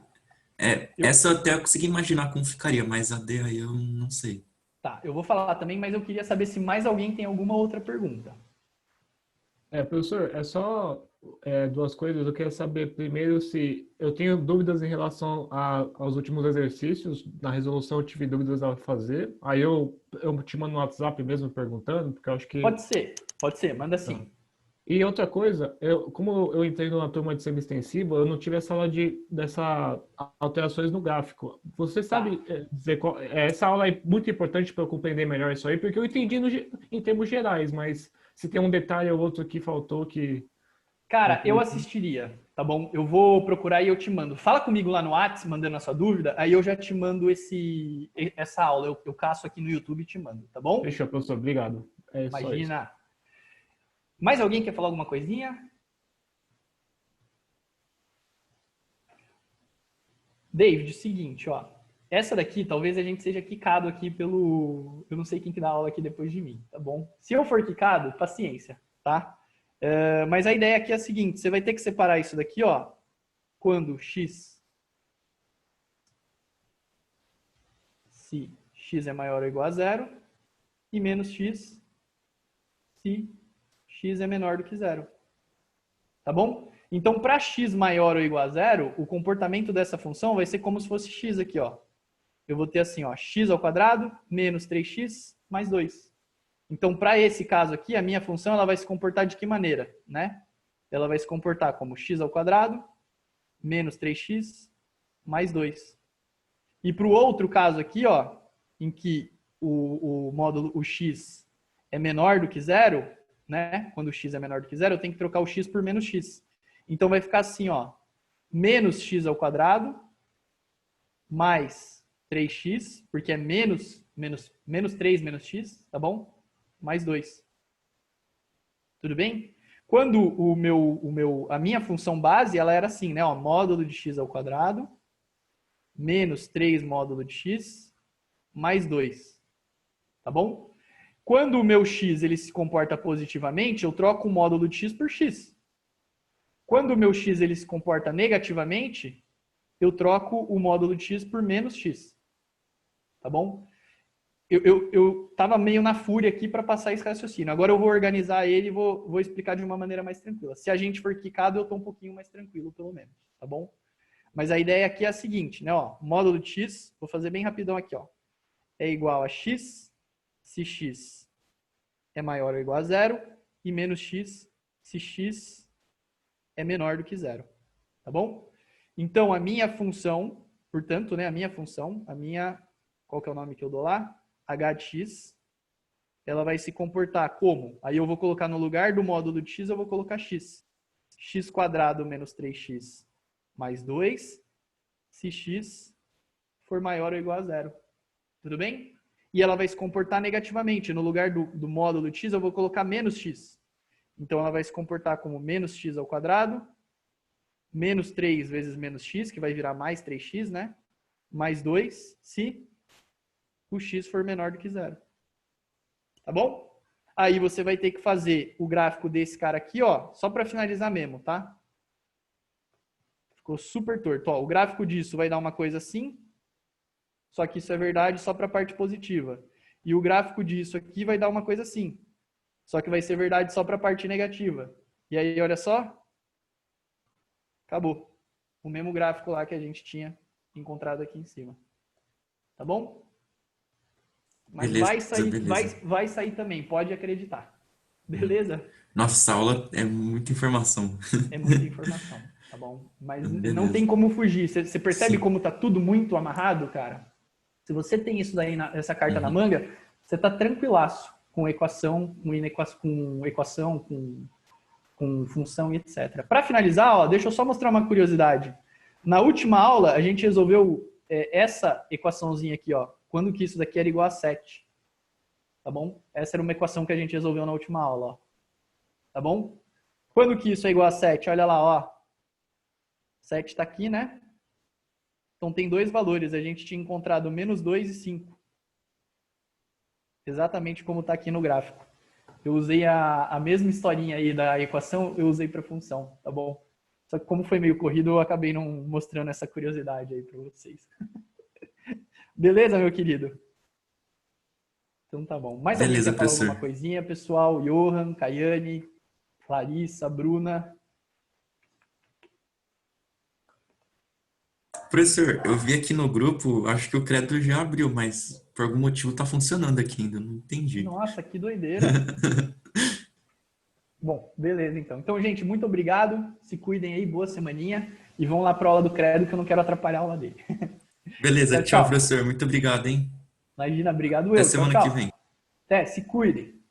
essa até eu consegui imaginar como ficaria, mas AD aí eu não sei. Tá, eu vou falar também, mas eu queria saber se mais alguém tem alguma outra pergunta. Professor, é só duas coisas. Eu queria saber primeiro se eu tenho dúvidas em relação aos últimos exercícios. Na resolução eu tive dúvidas a fazer. Aí eu te mando no WhatsApp mesmo perguntando, porque eu acho que... Pode ser, manda sim. Tá. E outra coisa, como eu entrei numa turma de semi-extensiva, eu não tive essa aula dessas alterações no gráfico. Você sabe dizer qual... Essa aula é muito importante para eu compreender melhor isso aí, porque eu entendi em termos gerais, mas se tem um detalhe ou outro que faltou que... Cara, eu assistiria, tá bom? Eu vou procurar e eu te mando. Fala comigo lá no WhatsApp, mandando a sua dúvida, aí eu já te mando essa aula. Eu caço aqui no YouTube e te mando, tá bom? Fechou, professor. Obrigado. Imagina. Mais alguém quer falar alguma coisinha? David, seguinte, ó. Essa daqui, talvez a gente seja quicado aqui pelo... Eu não sei quem que dá aula aqui depois de mim, tá bom? Se eu for quicado, paciência, tá? Mas a ideia aqui é a seguinte, você vai ter que separar isso daqui, ó, quando x, se x é maior ou igual a zero, e menos x, se x é menor do que zero. Tá bom? Então, para x maior ou igual a zero, o comportamento dessa função vai ser como se fosse x aqui, ó. Eu vou ter assim, ó, x ao quadrado menos 3x mais 2. Então, para esse caso aqui, a minha função ela vai se comportar de que maneira, né? Ela vai se comportar como x ao quadrado menos 3x mais 2. E para o outro caso aqui, ó, em que o módulo, o x, é menor do que zero, né? Quando o x é menor do que zero, eu tenho que trocar o x por menos x. Então vai ficar assim, ó, menos x ao quadrado mais 3x, porque é menos 3 menos x, tá bom? Mais 2. Tudo bem? Quando a minha função base, ela era assim, né? Ó, módulo de x ao quadrado menos 3 módulo de x mais 2. Tá bom? Quando o meu x ele se comporta positivamente, eu troco o módulo de x por x. Quando o meu x ele se comporta negativamente, eu troco o módulo de x por menos x. Tá bom? Eu estava meio na fúria aqui para passar esse raciocínio. Agora eu vou organizar ele e vou explicar de uma maneira mais tranquila. Se a gente for quicado, eu estou um pouquinho mais tranquilo, pelo menos. Tá bom? Mas a ideia aqui é a seguinte, né? Ó, módulo de x, vou fazer bem rapidão aqui, ó. É igual a x se x é maior ou igual a zero e menos x se x é menor do que zero. Tá bom? Então, a minha função, portanto, né? Qual que é o nome que eu dou lá? H de x, ela vai se comportar como? Aí eu vou colocar no lugar do módulo de x, eu vou colocar x. X quadrado menos 3x mais 2, se x for maior ou igual a zero. Tudo bem? E ela vai se comportar negativamente. No lugar do módulo de x, eu vou colocar menos x. Então, ela vai se comportar como menos x ao quadrado, menos 3 vezes menos x, que vai virar mais 3x, né? Mais 2, se o x for menor do que zero. Tá bom? Aí você vai ter que fazer o gráfico desse cara aqui, ó, só para finalizar mesmo, tá? Ficou super torto. Ó, o gráfico disso vai dar uma coisa assim, só que isso é verdade só para a parte positiva. E o gráfico disso aqui vai dar uma coisa assim, só que vai ser verdade só para a parte negativa. E aí, olha só, acabou. O mesmo gráfico lá que a gente tinha encontrado aqui em cima. Tá bom? Mas Beleza, vai sair, beleza. vai sair também, pode acreditar. Beleza? Nossa, essa aula é muita informação. É muita informação, tá bom? Mas não Beleza. tem como fugir. Você percebe Sim. como tá tudo muito amarrado, cara? Se você tem isso daí, essa carta na manga, você tá tranquilaço com equação, com função e etc. Para finalizar, ó, deixa eu só mostrar uma curiosidade. Na última aula, a gente resolveu essa equaçãozinha aqui, ó. Quando que isso daqui era igual a 7. Tá bom? Essa era uma equação que a gente resolveu na última aula, ó. Tá bom? Quando que isso é igual a 7? Olha lá, ó. 7 está aqui, né? Então tem dois valores. A gente tinha encontrado menos 2 e 5. Exatamente como está aqui no gráfico. Eu usei a mesma historinha aí da equação, eu usei para função, tá bom? Só que como foi meio corrido, eu acabei não mostrando essa curiosidade aí para vocês. Beleza, meu querido? Então tá bom. Mais alguém Beleza, quer falar professor. alguma coisinha, pessoal? Johan, Caiane, Clarissa, Bruna. Professor, eu vi aqui no grupo, acho que o crédito já abriu, mas por algum motivo tá funcionando aqui ainda, não entendi. Nossa, que doideira. Bom, beleza então. Então, gente, muito obrigado. Se cuidem aí, boa semaninha. E vão lá para a aula do credo, que eu não quero atrapalhar a aula dele. Beleza, Tchau, tchau, tchau. professor. Muito obrigado, hein? Imagina, obrigado Até eu. semana Tchau, que tchau. vem. Até, se cuidem.